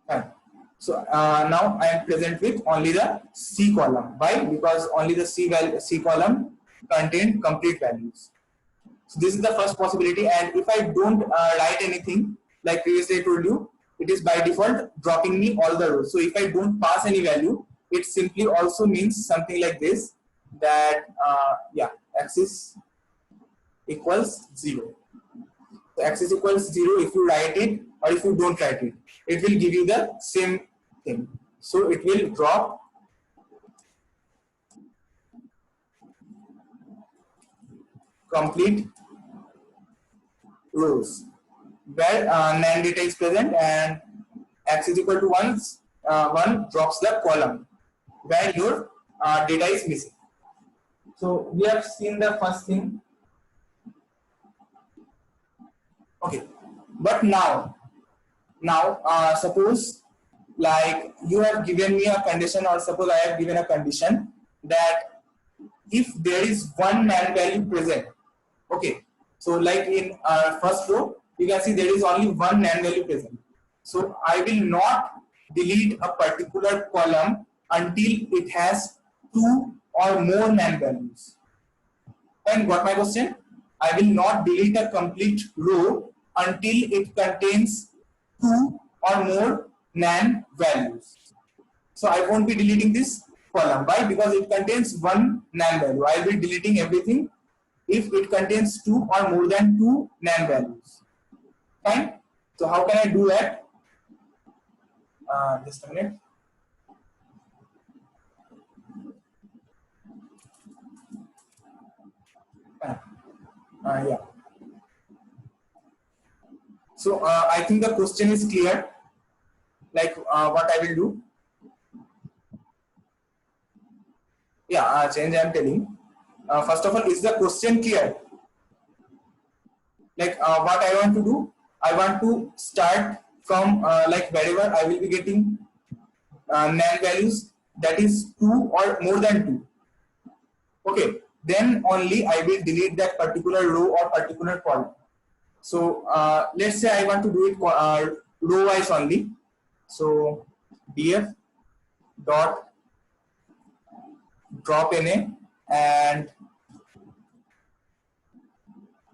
Fine. So now I am present with only the C column. Why? Because only the C column contain complete values. So this is the first possibility, and if I don't write anything, like previously I told you, it is by default dropping me all the rows. So if I don't pass any value, it simply also means something like this, that yeah, axis equals 0. So axis equals 0 if you write it, or if you don't write it, it will give you the same thing. So it will drop complete rows where NaN data is present, and x is equal to 1 drops the column where your data is missing. So we have seen the first thing. Okay, but now suppose like you have given me a condition, or suppose I have given a condition that if there is one NaN value present, okay, so like in first row you can see there is only one NaN value present. So I will not delete a particular column until it has 2 or more NaN values. And got my question? I will not delete a complete row until it contains 2 or more NaN values. So I won't be deleting this column. Why? Because it contains one NaN value. I will be deleting everything if it contains 2 or more than 2 NaN values. Fine. So how can I do that? Just a minute. Yeah. So I think the question is clear. Like what I will do. Yeah, change I am telling. First of all, is the question clear? Like what I want to do, I want to start from like wherever I will be getting NaN values, that is 2 or more than 2. Okay, then only I will delete that particular row or particular column. So let's say I want to do it row wise only. So df dot drop NA, and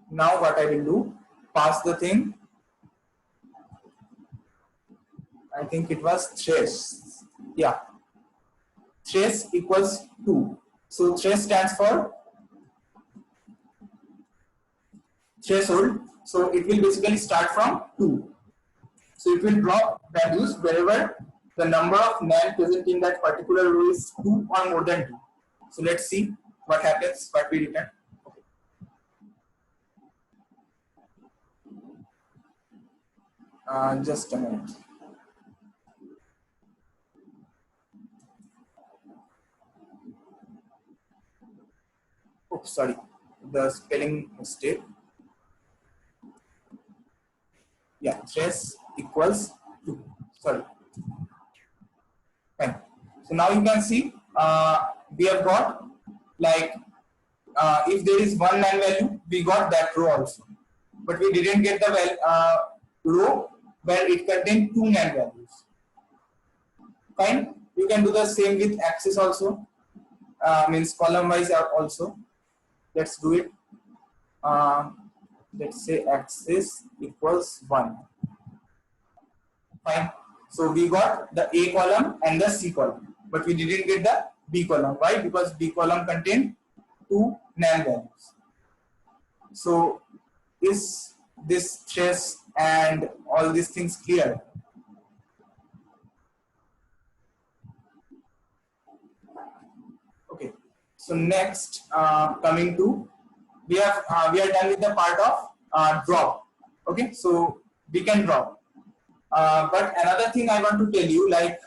now what I will do, pass the thing. I think it was trace. Yeah, trace equals 2. So trace stands for threshold. So it will basically start from 2. So it will drop values wherever the number of NaN present in that particular row is 2 or more than 2. So let's see what happens, what we return. Just a minute. Oops, sorry, the spelling mistake. Yeah, trace equals 2. Sorry. Fine. So now you can see we have got like if there is one NaN value, we got that row also, but we didn't get the row where it contained 2 NaN values. Fine. You can do the same with axis also, means column wise also. Let's do it. Let's say axis equals 1. Fine. So we got the A column and the C column, but we didn't get the B column. Why? Because B column contained 2 NaN values. So is this trace and all these things clear? Okay. So next, coming to, we are done with the part of drop. Okay. So we can drop. But another thing I want to tell you, like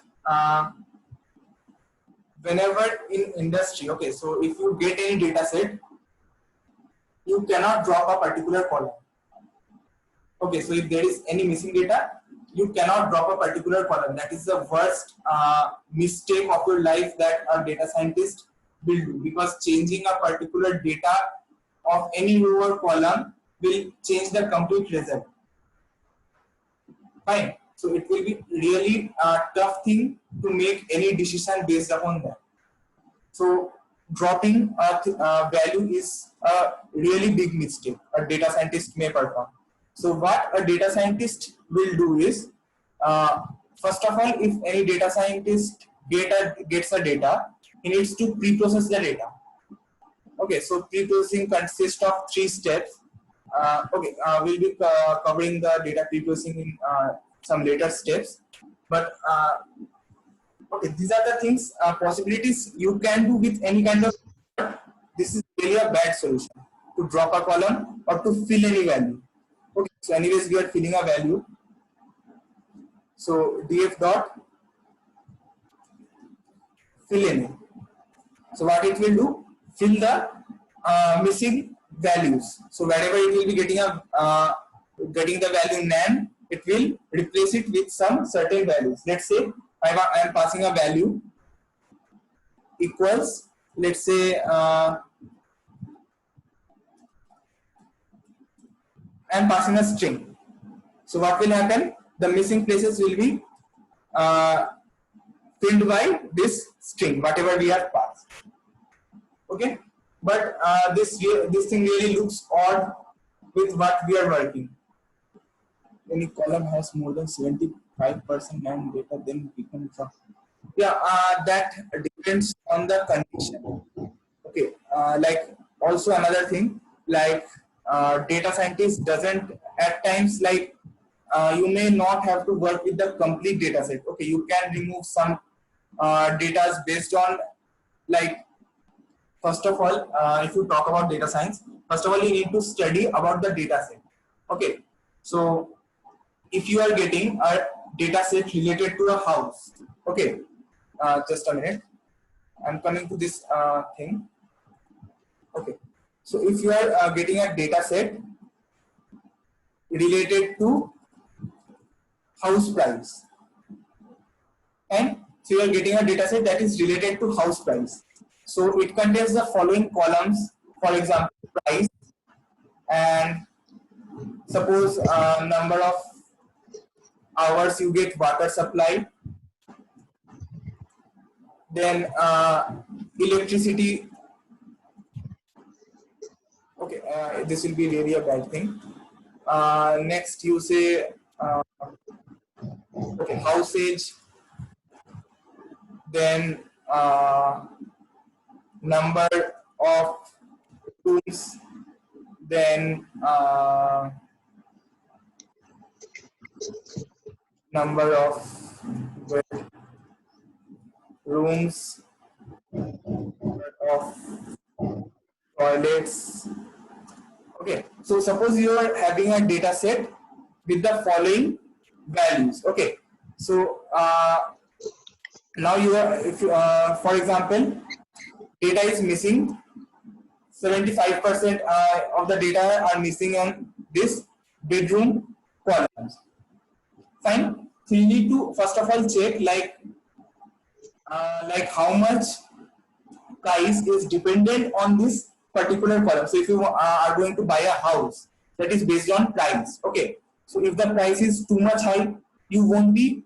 whenever in industry, okay, so if you get any data set, you cannot drop a particular column. Okay, so if there is any missing data, you cannot drop a particular column. That is the worst mistake of your life that a data scientist will do, because changing a particular data of any row or column will change the complete result. Fine. So it will be really a tough thing to make any decision based upon that. So dropping a value is a really big mistake a data scientist may perform. So what a data scientist will do is, first of all, if any data scientist gets a data, he needs to pre-process the data. Okay, so pre-processing consists of 3 steps. We'll be covering the data pre-processing in some later steps. But okay, these are the things, possibilities you can do with any kind of. This is really a bad solution to drop a column or to fill any value. Okay, so anyways, we are filling a value. So df dot fill any. So what it will do? Fill the missing values. So wherever it will be getting the value nan, it will replace it with some certain values. Let's say I am passing a value equals, let's say I am passing a string. So what will happen? The missing places will be filled by this string, whatever we have passed. Okay, but this thing really looks odd with what we are working. Any column has more than 75% NAND data, then we can drop. Yeah, that depends on the condition. Okay, like also another thing, like data scientist doesn't at times, like you may not have to work with the complete data set. Okay, you can remove some data based on, like, first of all, if you talk about data science, first of all you need to study about the data set. Okay, so if you are getting a data set related to a house, okay, just a minute, I'm coming to this thing. Okay, so if you are getting a data set related to house price, and so you are getting a data set that is related to house price. So it contains the following columns, for example, price, and suppose number of hours you get water supply, then electricity. Okay, this will be really a bad thing. Next you say okay, house age, then number of rooms, then number of rooms, number of toilets. Okay, so suppose you are having a data set with the following values. Okay, so now you are, if for example, data is missing, 75% of the data are missing on this bedroom columns. Fine. So you need to first of all check like how much price is dependent on this particular column. So if you are going to buy a house, that is based on price. Okay. So if the price is too much high, you won't be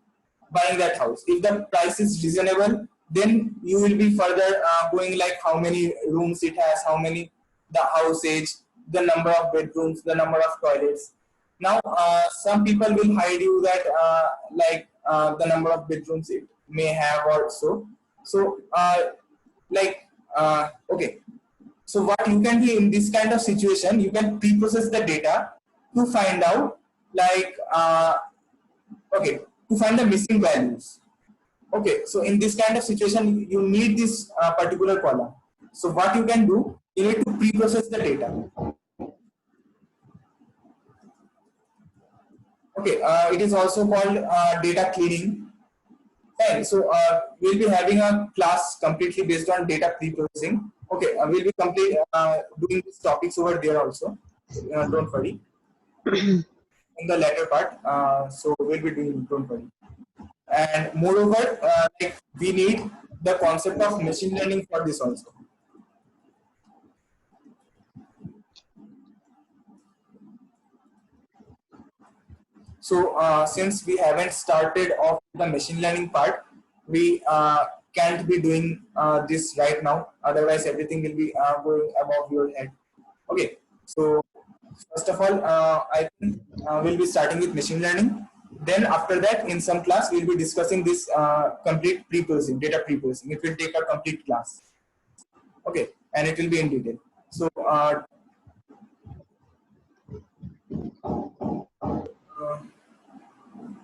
buying that house. If the price is reasonable, then you will be further going like how many rooms it has, how many, the house age, the number of bedrooms, the number of toilets. Now some people will hide you that the number of bedrooms it may have or so. So okay, so what you can do in this kind of situation, you can pre-process the data to find out okay, to find the missing values. Okay, so in this kind of situation, you need this particular column. So what you can do, you need to pre-process the data. Okay, it is also called data cleaning. Fine. So we'll be having a class completely based on data pre-processing. Okay, we'll be doing these topics over there also. Don't worry. In the latter part, so we'll be doing. Don't worry. And moreover, like we need the concept of machine learning for this also. So since we haven't started off the machine learning part, we can't be doing this right now. Otherwise, everything will be going above your head. Okay. So first of all, I think we'll be starting with machine learning. Then after that, in some class, we'll be discussing this complete pre-processing, data pre-processing. It will take a complete class. Okay, and it will be in detail. So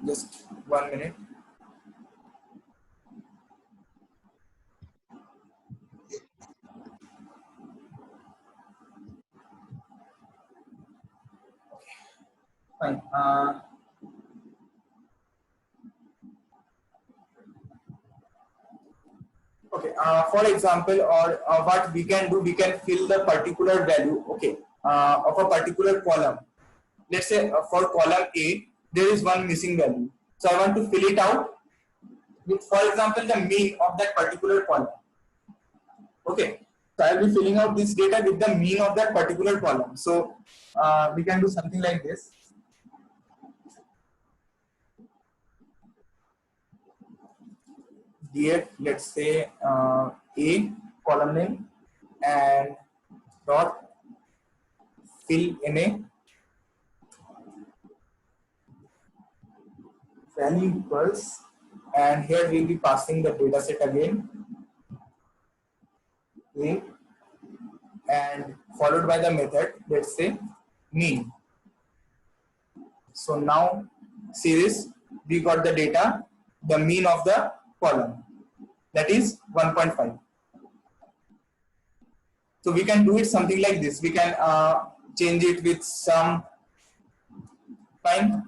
just 1 minute. Fine. Okay. For example, or what we can do, we can fill the particular value. Okay. Of a particular column. Let's say for column A, there is one missing value. So I want to fill it out with, for example, the mean of that particular column. Okay. So I will be filling out this data with the mean of that particular column. So we can do something like this. Df, let's say A column name and dot fill NA value equals, and here we'll be passing the data set again A, and followed by the method, let's say mean. So now see this, we got the data, the mean of the column, that is 1.5. So we can do it something like this. We can change it with some fine.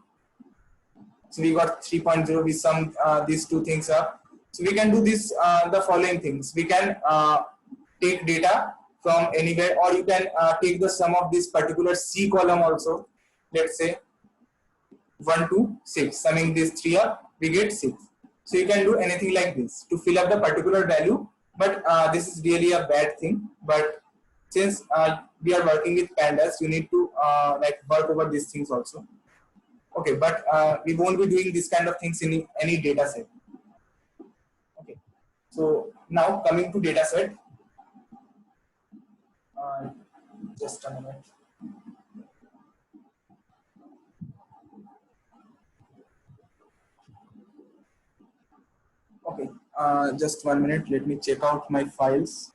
So we got 3.0 with some these two things up. So we can do this the following things. We can take data from anywhere, or you can take the sum of this particular C column also. Let's say 1 to 6, summing these three up, we get 6. So you can do anything like this to fill up the particular value, but this is really a bad thing. But since we are working with pandas, you need to like work over these things also. Okay, but we won't be doing this kind of things in any data set. Okay, so now coming to data set, just a minute. Okay, just 1 minute. Let me check out my files.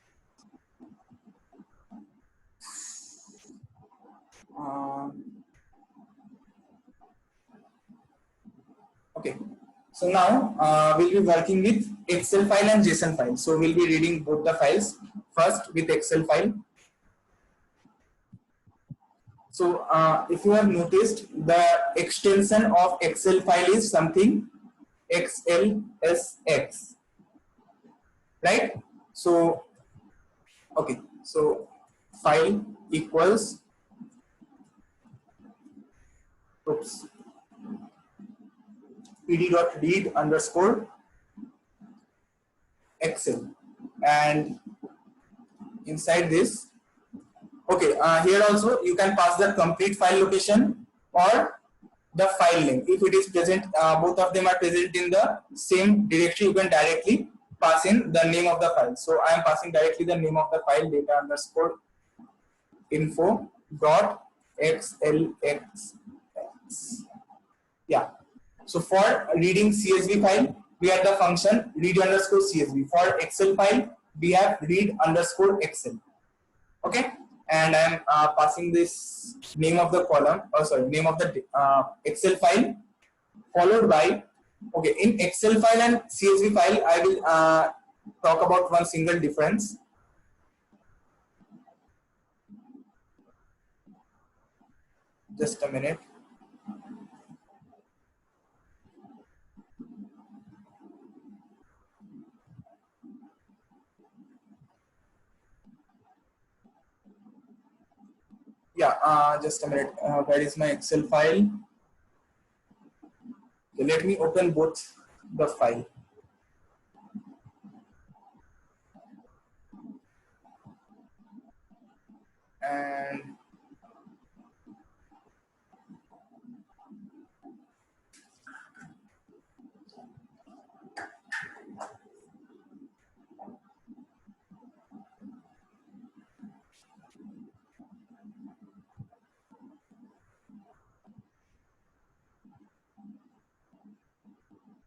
Okay, so now we'll be working with Excel file and JSON file. So we'll be reading both the files. First with Excel file. So if you have noticed, the extension of Excel file is something XLSX, right? So okay, so file equals, oops, pd.read underscore Excel, and inside this, okay, here also you can pass the complete file location or the file name. If it is present, both of them are present in the same directory, you can directly pass in the name of the file. So I am passing directly the name of the file, data underscore info dot xlx. Yeah. So for reading CSV file, we have the function read underscore CSV. For Excel file, we have read underscore Excel. Okay. And I am passing this name of the column, name of the Excel file, followed by, okay, in Excel file and CSV file, I will talk about one single difference. Just a minute. Yeah, just a minute. Where is my Excel file? Okay, let me open both the file. And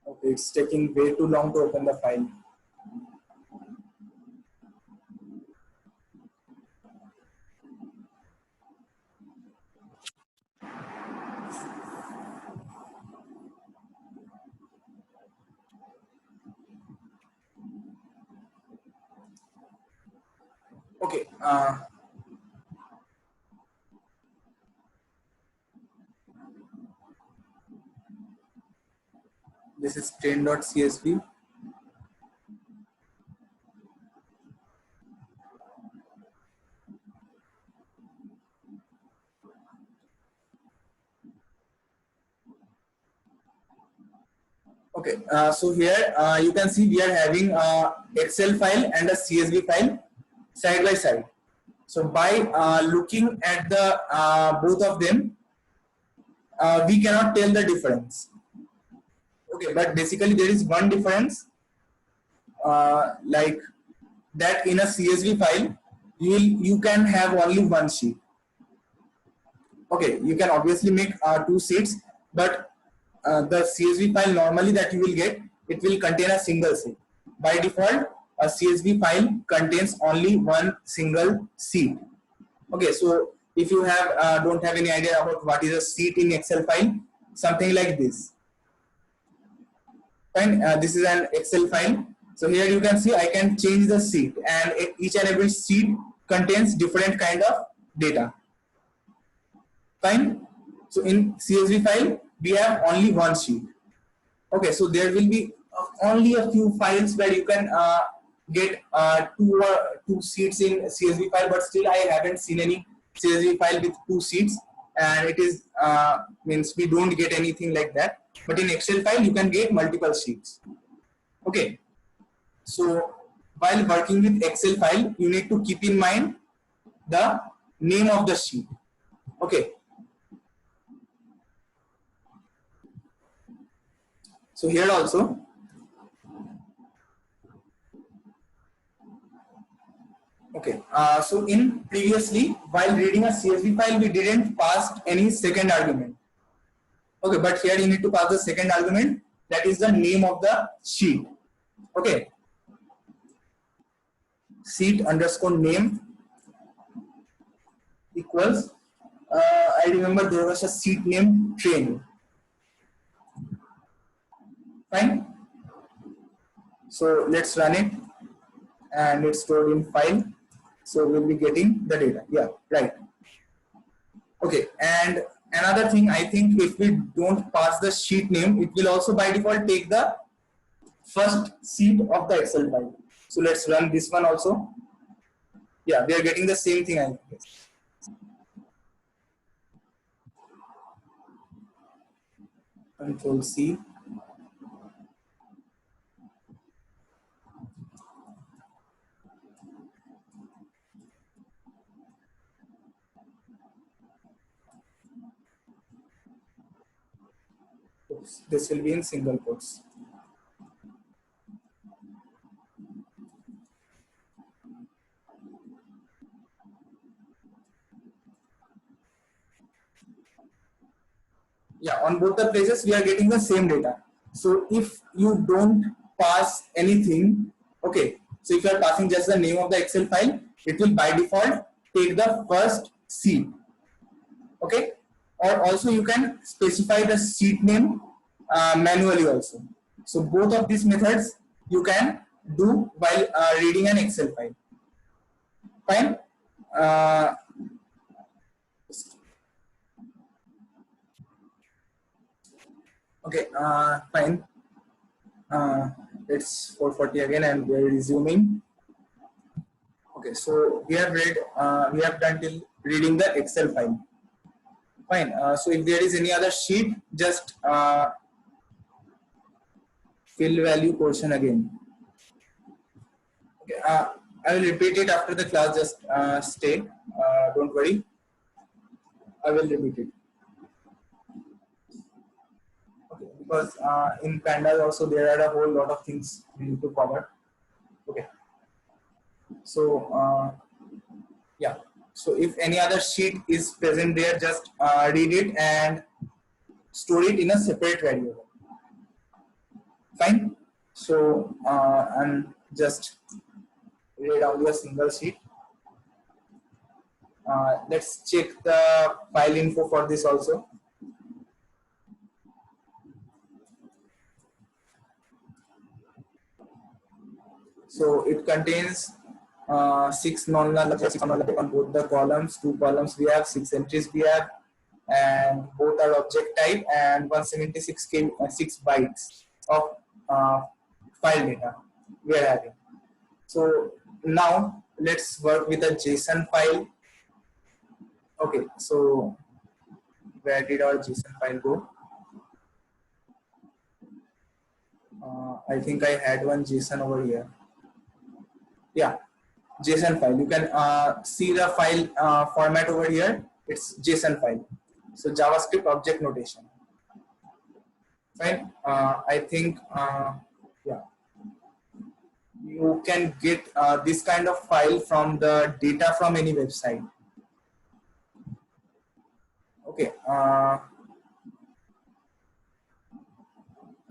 okay, it's taking way too long to open the file. Okay, this is train.csv. Okay, so here you can see we are having a Excel file and a CSV file side by side. So by looking at the both of them, we cannot tell the difference. Okay, but basically there is one difference, like that in a CSV file, you can have only one sheet. Okay, you can obviously make two sheets, but the CSV file normally that you will get, it will contain a single sheet. By default, a CSV file contains only one single sheet. Okay, so if you have don't have any idea about what is a sheet in Excel file, something like this. Fine, this is an Excel file. So here you can see I can change the sheet, and each and every sheet contains different kind of data. Fine. So in CSV file, we have only one sheet. Okay, so there will be only a few files where you can get two sheets in CSV file, but still I haven't seen any CSV file with two sheets, and it is means we don't get anything like that. But in Excel file, you can get multiple sheets. Okay, so while working with Excel file, you need to keep in mind the name of the sheet. Okay. So here also, okay. So in previously, while reading a CSV file, we didn't pass any second argument. Okay, but here you need to pass the second argument. That is the name of the sheet. Okay. Sheet underscore name equals. I remember there was a sheet name train. Fine. So let's run it, and it's stored in file. So we'll be getting the data. Yeah, right. Okay, and another thing, I think if we don't pass the sheet name, it will also by default take the first sheet of the Excel file. So let's run this one also. Yeah, we are getting the same thing, I guess. Control C. Oops, this will be in single quotes. Yeah, on both the places we are getting the same data. So if you don't pass anything, okay, so if you are passing just the name of the Excel file, it will by default take the first sheet. Okay, or also you can specify the sheet name manually also. So both of these methods you can do while reading an Excel file. Fine. Okay, fine. It's 4:40 again, and we're resuming. Okay, so we have read, we have done till reading the Excel file. Fine. So if there is any other sheet, just fill value portion again. Okay, I will repeat it after the class. Just stay. Don't worry. I will repeat it. Okay, because in Pandas also there are a whole lot of things we need to cover. Okay. So yeah. So if any other sheet is present there, just read it and store it in a separate variable. Fine. So I'm just read only a single sheet. Let's check the file info for this also. So it contains 6 non-null on both the columns, 2 columns we have, 6 entries we have, and both are object type, and 176 bytes of file data we are having. So now let's work with a JSON file. Okay, so where did our JSON file go? I think I had one JSON over here. Yeah, JSON file. You can see the file format over here. It's JSON file. So JavaScript object notation. Fine. I think yeah, you can get this kind of file from the data from any website. Okay.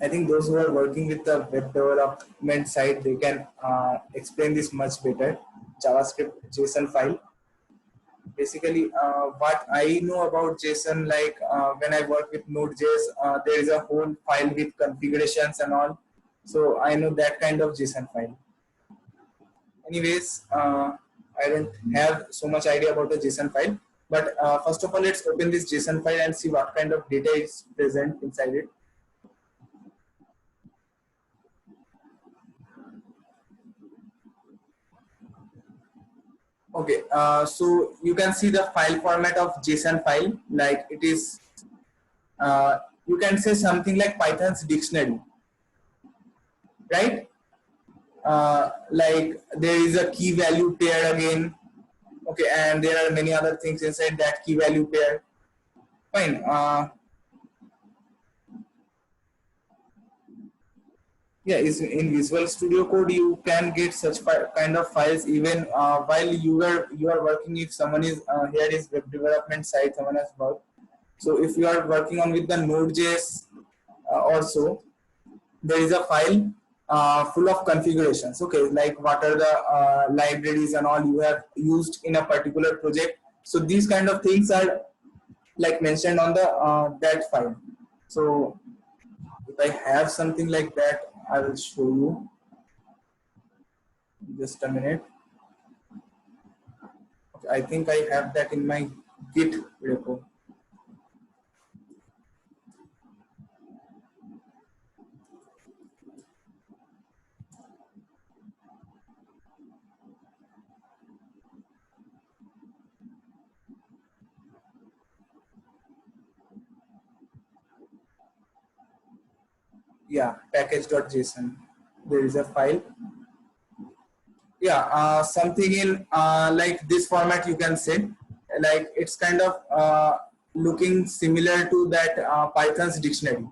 I think those who are working with the web development side, they can explain this much better. JavaScript JSON file. Basically, what I know about JSON, like when I work with Node.js, there is a whole file with configurations and all. So I know that kind of JSON file. Anyways, I don't have so much idea about the JSON file. But first of all, let's open this JSON file and see what kind of data is present inside it. Okay, so you can see the file format of JSON file, like it is, you can say something like Python's dictionary, right? Like there is a key value pair again, okay, and there are many other things inside that key value pair. Fine. Yeah, is in Visual Studio Code you can get such kind of files even while you are working. If someone is here is web development side, someone has worked. So if you are working on with the Node.js also, there is a file full of configurations. Okay, like what are the libraries and all you have used in a particular project. So these kind of things are like mentioned on the that file. So if I have something like that, I will show you. Just a minute. Okay, I think I have that in my Git repo. Yeah, package.json. There is a file. Yeah, something in like this format you can say. Like it's kind of looking similar to that Python's dictionary.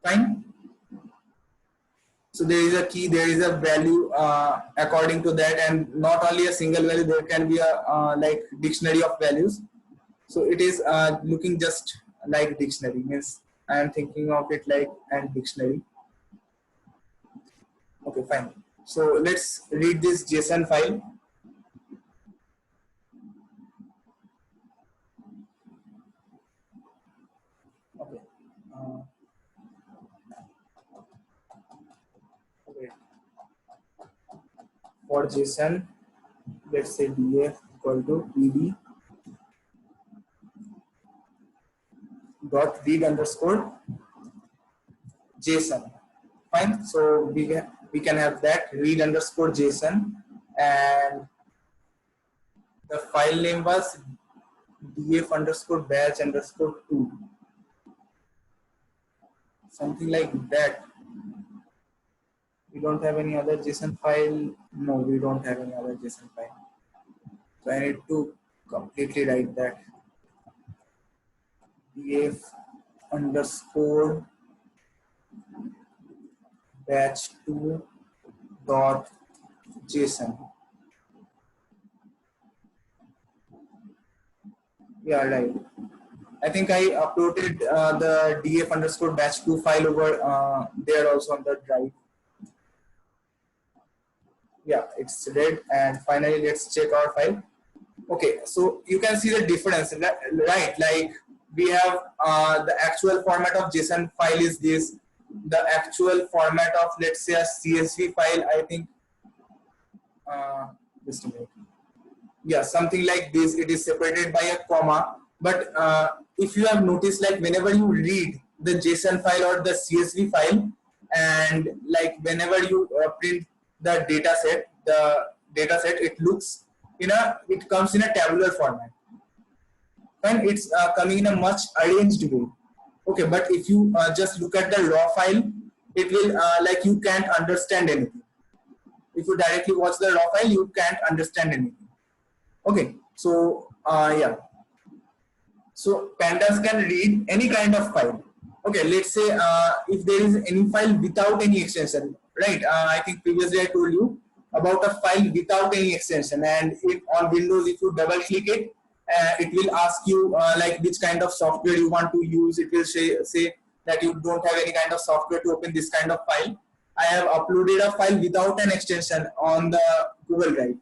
Fine. So there is a key, there is a value according to that, and not only a single value, there can be a like dictionary of values. So it is looking just like dictionary, means I am thinking of it like an dictionary. Okay, fine. So let's read this JSON file. Okay. Okay. For JSON, let's say df equal to pd dot read underscore JSON. Fine. So we we can have that read underscore JSON, and the file name was df underscore batch underscore 2, something like that. We don't have any other JSON file. No, we don't have any other JSON file. So I need to completely write that df underscore batch 2 dot JSON. Yeah, right. I think I uploaded the df underscore batch 2 file over there also on the drive. Yeah, it's read. And finally, let's check our file. Okay, so you can see the difference, right? Like we have the actual format of JSON file is this. The actual format of, let's say, a CSV file, I think, just a minute. Yeah, something like this. It is separated by a comma. But if you have noticed, like whenever you read the JSON file or the CSV file, and like whenever you print the data set, it looks it comes in a tabular format, and it's coming in a much arranged way. Okay, but if you just look at the raw file, it will like you can't understand anything. If you directly watch the raw file, you can't understand anything. Okay, so yeah, so pandas can read any kind of file. Okay, let's say if there is any file without any extension, right? I think previously I told you about a file without any extension, and if on Windows, if you double click it, it will ask you like which kind of software you want to use. It will say that you don't have any kind of software to open this kind of file. I have uploaded a file without an extension on the Google Drive.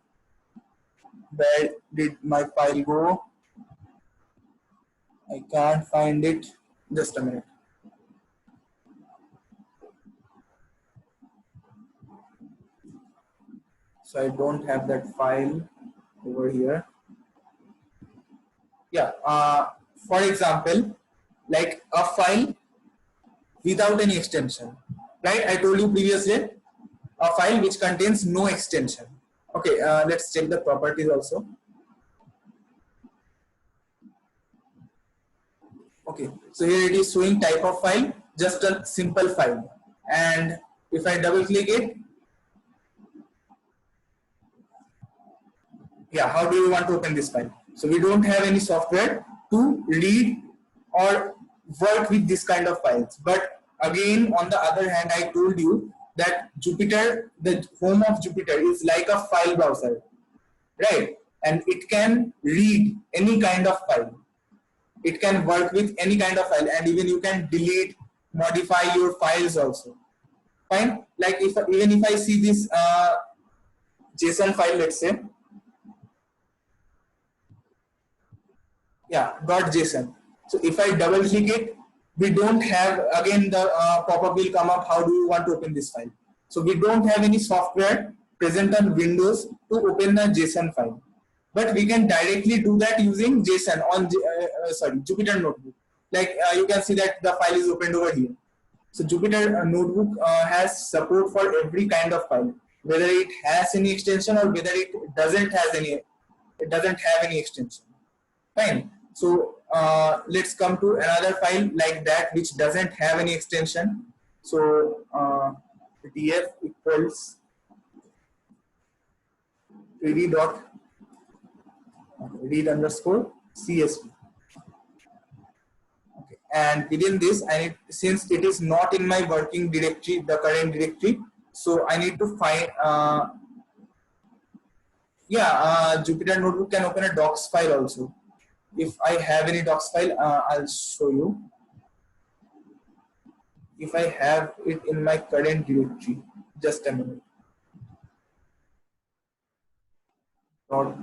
Where did my file go? I can't find it. Just a minute. So I don't have that file over here. Yeah. For example, like a file without any extension, right? I told you previously, a file which contains no extension. Okay. Let's check the properties also. Okay, so here it is showing type of file, just a simple file. And if I double click it, yeah, how do you want to open this file? So we don't have any software to read or work with this kind of files. But again, on the other hand, I told you that Jupyter, the home of Jupyter, is like a file browser, right? And it can read any kind of file. It can work with any kind of file, and even you can delete, modify your files also. Fine. Like even if I see this JSON file, let's say, yeah, .json. So if I double click it, we don't have, again the pop-up will come up. How do you want to open this file? So we don't have any software present on Windows to open the JSON file. But we can directly do that using JSON on Jupyter Notebook. Like you can see that the file is opened over here. So Jupyter Notebook has support for every kind of file, whether it has any extension or whether it doesn't have any extension. Fine. So let's come to another file like that which doesn't have any extension. So df equals read underscore CSV. Okay. And within this, I need, since it is not in my working directory, the current directory, so I need to find. Jupyter Notebook can open a docs file also. If I have any docs file, I'll show you. If I have it in my current directory, just a minute.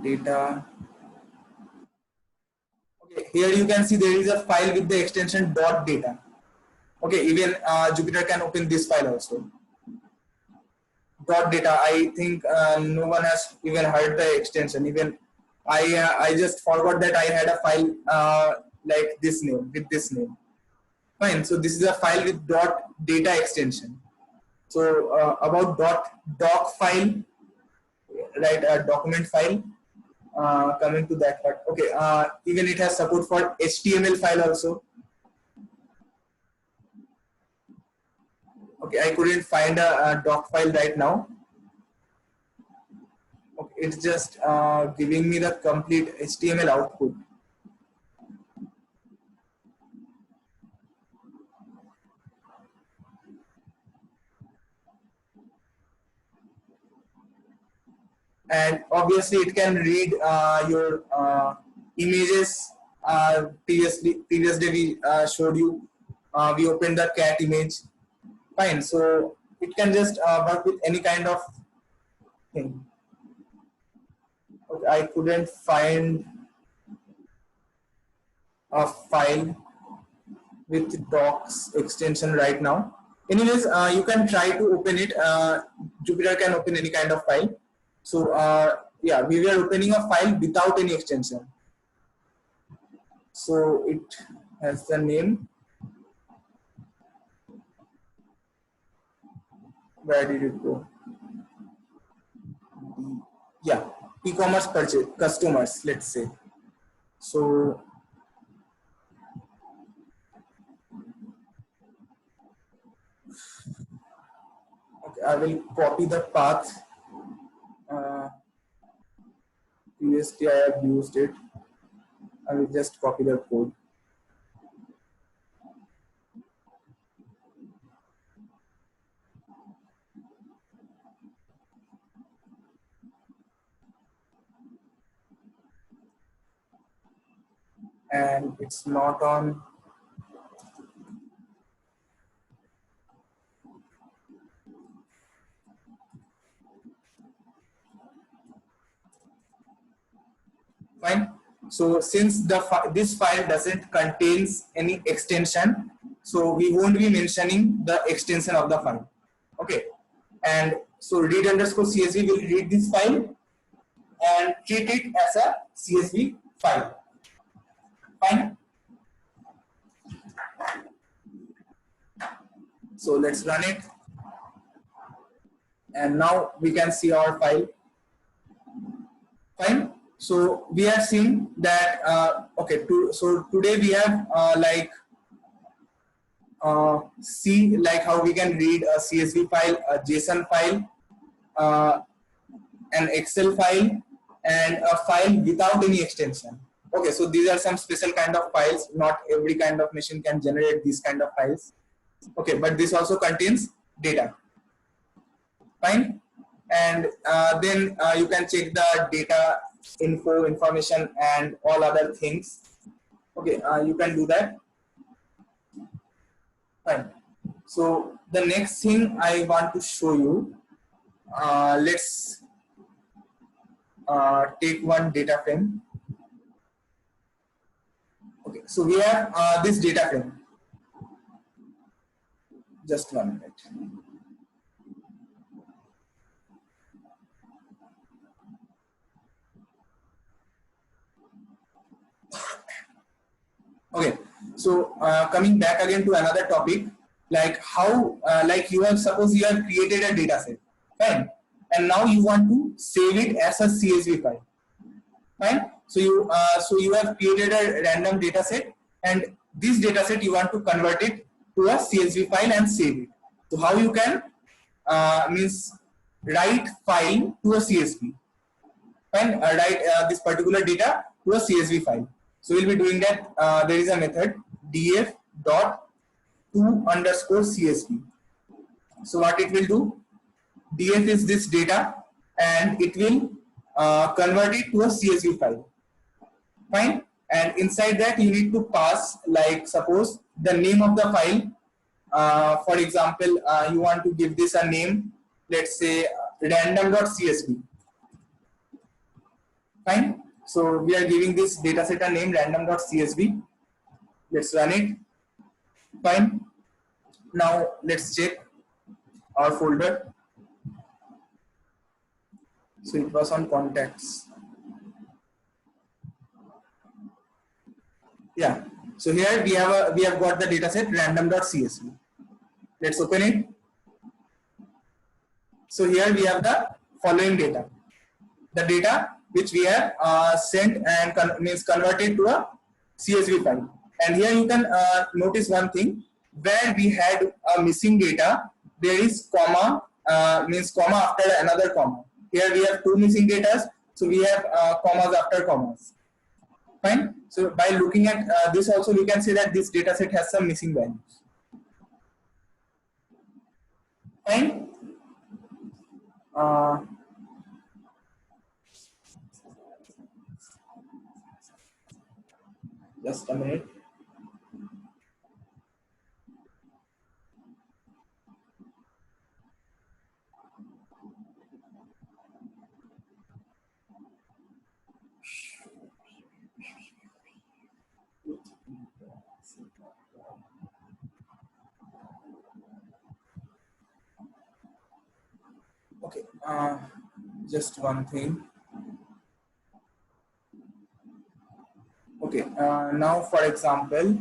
.data. Okay, here you can see there is a file with the extension .data. Okay, even Jupyter can open this file also. .data. I think no one has even heard the extension. Even I just forgot that I had a file like this name, with this name. Fine. So this is a file with .data extension. So about doc file, right? A document file. Coming to that part. Okay. Even it has support for HTML file also. Okay, I couldn't find a doc file right now. Okay, it's just giving me the complete HTML output. And obviously it can read your images. Previous day we showed you, we opened the cat image. Fine, so it can just work with any kind of thing. Okay, I couldn't find a file with docs extension right now. Anyways, you can try to open it. Jupyter can open any kind of file. So yeah, we were opening a file without any extension. So it has the name. Where did it go? Yeah, e-commerce purchase customers, let's say. So okay, I will copy the path. Previously I have used it. I will just copy the code. And it's not on. Fine. So since this file doesn't contains any extension, so we won't be mentioning the extension of the file. Okay. And so read underscore CSV will read this file and treat it as a CSV file. Fine. So let's run it. And now we can see our file. Fine. So we are seeing that, okay, so today we have see like how we can read a CSV file, a JSON file, an Excel file, and a file without any extension. Okay, so these are some special kind of files. Not every kind of machine can generate these kind of files. Okay, but this also contains data. Fine. And then you can check the data information and all other things. Okay, you can do that. Fine. So the next thing I want to show you, let's take one data frame. Okay, so we have this data frame. Just 1 minute. Okay, so coming back again to another topic, like how, like suppose you have created a data set, fine, and now you want to save it as a CSV file, fine. So you have created a random data set, and this data set you want to convert it to a CSV file and save it. So how you can means write file to a CSV, fine, write this particular data to a CSV file. So we'll be doing that. There is a method df dot to underscore CSV. So what it will do, df is this data and it will convert it to a CSV file. Fine. And inside that you need to pass, like suppose the name of the file. For example, you want to give this a name, let's say random.csv. Fine. So we are giving this data set a name random.csv. Let's run it. Fine. Now let's check our folder. So it was on contacts. Yeah. So here we have got the data set random.csv. Let's open it. So here we have the following data. The data which we have sent and means converted to a CSV file. And here you can notice one thing, where we had a missing data, there is comma, means comma after another comma. Here we have two missing data, so we have commas after commas. Fine. So by looking at this also, we can say that this data set has some missing values. Fine. Just a minute. Okay, just one thing. Okay, now for example,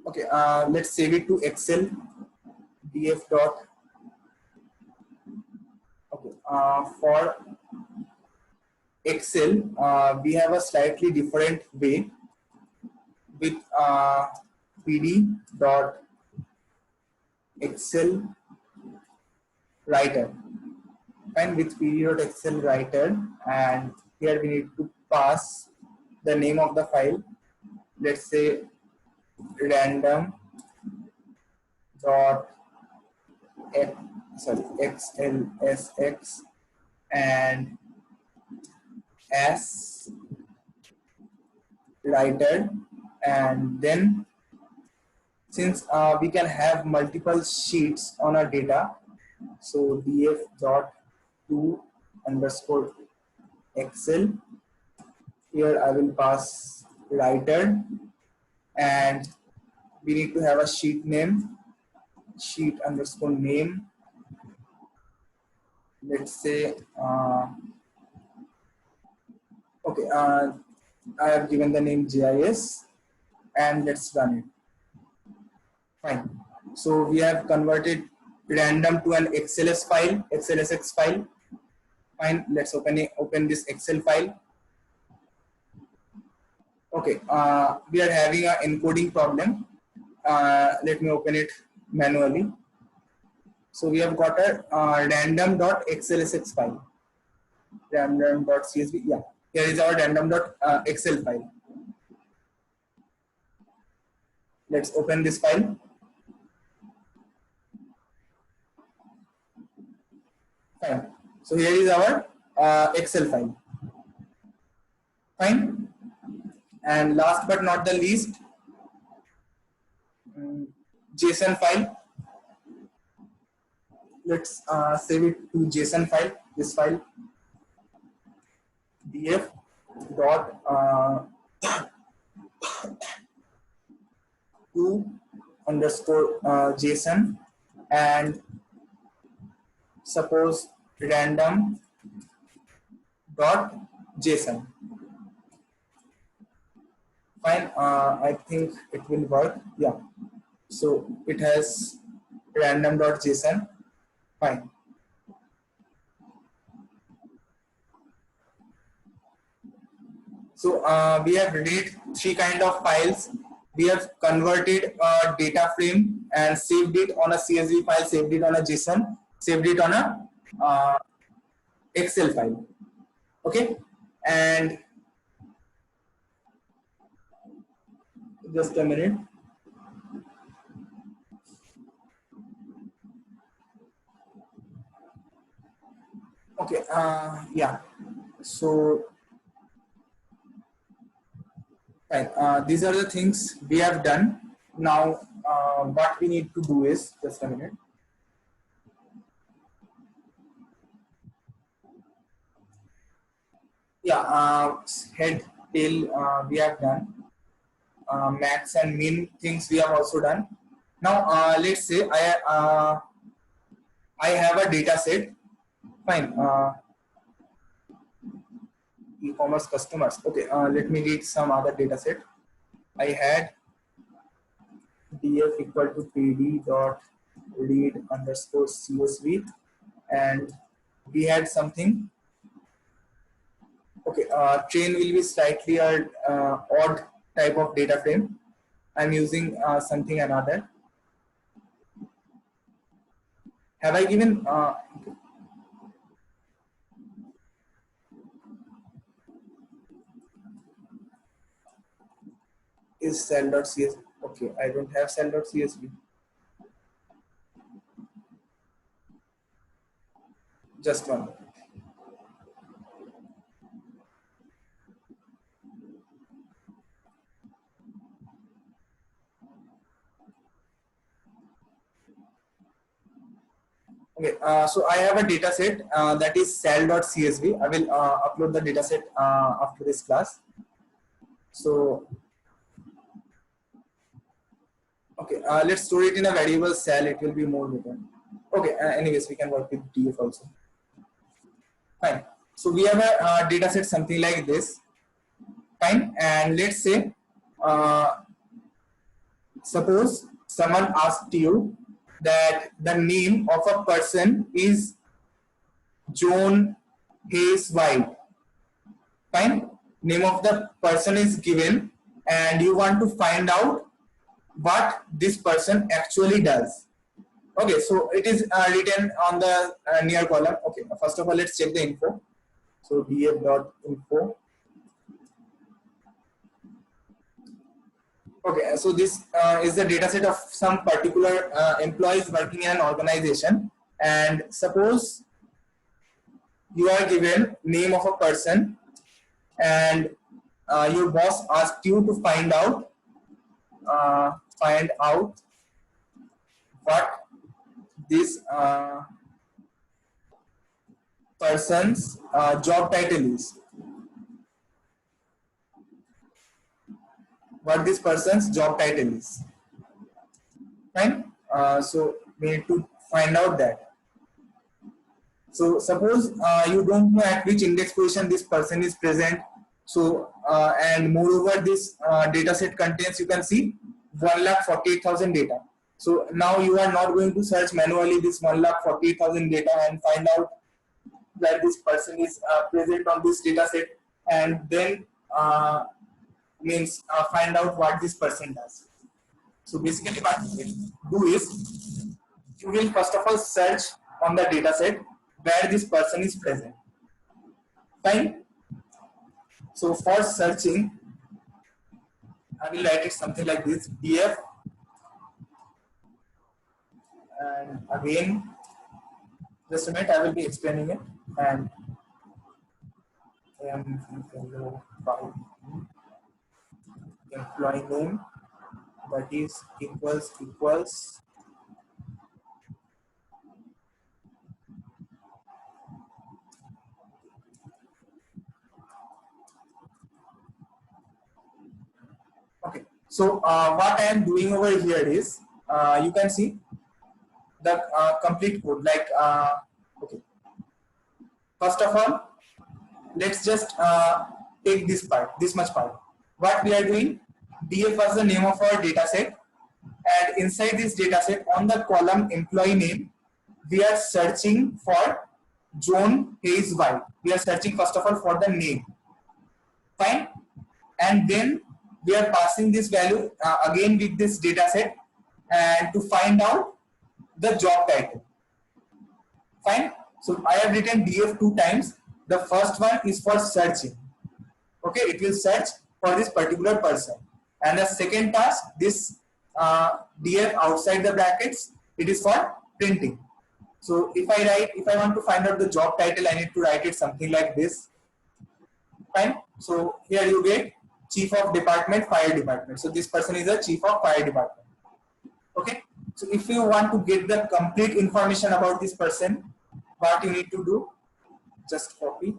okay, let's save it to Excel df dot. Okay, for Excel, we have a slightly different way with pd dot Excel writer. Fine, with pd dot Excel writer, and here we need to pass the name of the file. Let's say random dot xlsx and as writer, and then since we can have multiple sheets on our data, so df dot to underscore Excel. Here I will pass writer, and we need to have a sheet name, sheet underscore name. Let's say okay, I have given the name GIS, and let's run it. Fine. So we have converted random to an XLS file, XLSX file. Fine. Let's open this Excel file. Okay. We are having an encoding problem. Let me open it manually. So we have got a random.xlsx file. Random.csv. Yeah. Here is our random.xl file. Let's open this file. Fine. So here is our Excel file. Fine. And last but not the least, JSON file. Let's save it to JSON file. This file, df dot to underscore JSON, and suppose random dot JSON. Fine. I think it will work. Yeah. So it has random dot JSON. Fine. So we have read three kind of files. We have converted a data frame and saved it on a CSV file, saved it on a JSON, saved it on a Excel file. Okay, and just a minute. Okay, yeah. So fine. These are the things we have done. Now, what we need to do is, just a minute. Yeah, head, tail, we have done. Max and min things we have also done. Now, let's say I have a data set. Fine. E-commerce customers. Okay, let me read some other data set. I had df equal to pd dot read underscore csv, and we had something. Okay, train will be slightly odd type of data frame. I'm using something another. Have I given? Is cell.csv? Okay, I don't have cell.csv. Just one minute. Okay, so I have a data set that is cell.csv. I will upload the data set after this class. So, okay, let's store it in a variable cell. It will be more better. Okay, anyways, we can work with df also. Fine. So we have a data set something like this. Fine. And let's say, suppose someone asked you that the name of a person is John Hayes White. Fine. Name of the person is given, and you want to find out what this person actually does. Okay, so it is written on the near column. Okay, first of all, let's check the info. So df.info. Okay, so this is the data set of some particular employees working in an organization, and suppose you are given name of a person, and your boss asked you to find out what this person's job title is. What this person's job title is. Fine. So we need to find out that. So suppose you don't know at which index position this person is present. So and moreover, this data set contains, you can see, 1,48,000 data. So now you are not going to search manually this 1,48,000 data and find out that this person is present on this data set, and then find out what this person does. So basically what you will do is, you will first of all search on the data set where this person is present. Fine. So for searching, I will write it something like this: df, and again, just a minute, I will be explaining it, and employee name, that is equals okay. So what I am doing over here is, you can see the complete code. Like okay, first of all, let's just take this much part. What we are doing, df was the name of our data set, and inside this data set, on the column employee name, we are searching for John Hayes White. We are searching first of all for the name. Fine. And then we are passing this value again with this data set, and to find out the job title. Fine. So I have written df 2 times. The first one is for searching. Okay, it will search for this particular person. And the second task, this df outside the brackets, it is for printing. So if I want to find out the job title, I need to write it something like this. Fine. So here you get chief of department, fire department. So this person is a chief of fire department. Okay. So if you want to get the complete information about this person, what you need to do, just copy,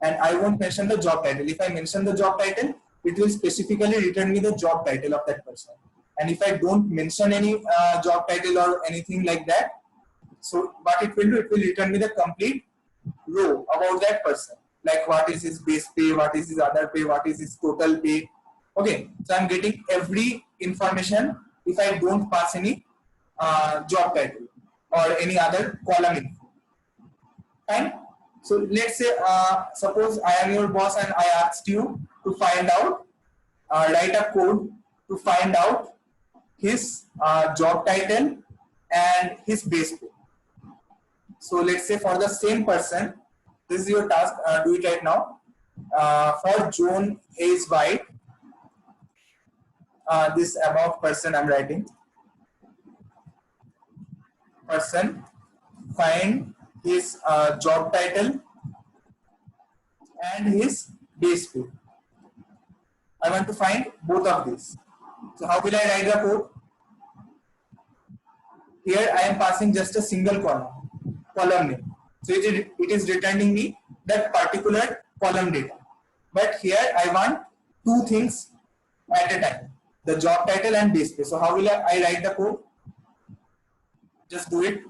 and I won't mention the job title. If I mention the job title, it will specifically return me the job title of that person. And if I don't mention any job title or anything like that, so what it will do, it will return me the complete row about that person. Like what is his base pay, what is his other pay, what is his total pay. Okay, so I'm getting every information if I don't pass any job title or any other column info. Fine. So let's say suppose I am your boss and I asked you to find out, write a code to find out his job title and his base pay. So let's say for the same person, this is your task, do it right now. For John Hayes White, this about person I'm writing. Person, find his job title and his base pay. I want to find both of these. So how will I write the code? Here I am passing just a single column name. So it is returning me that particular column data. But here I want two things at a time, the job title and base pay. So how will I write the code? Just do it.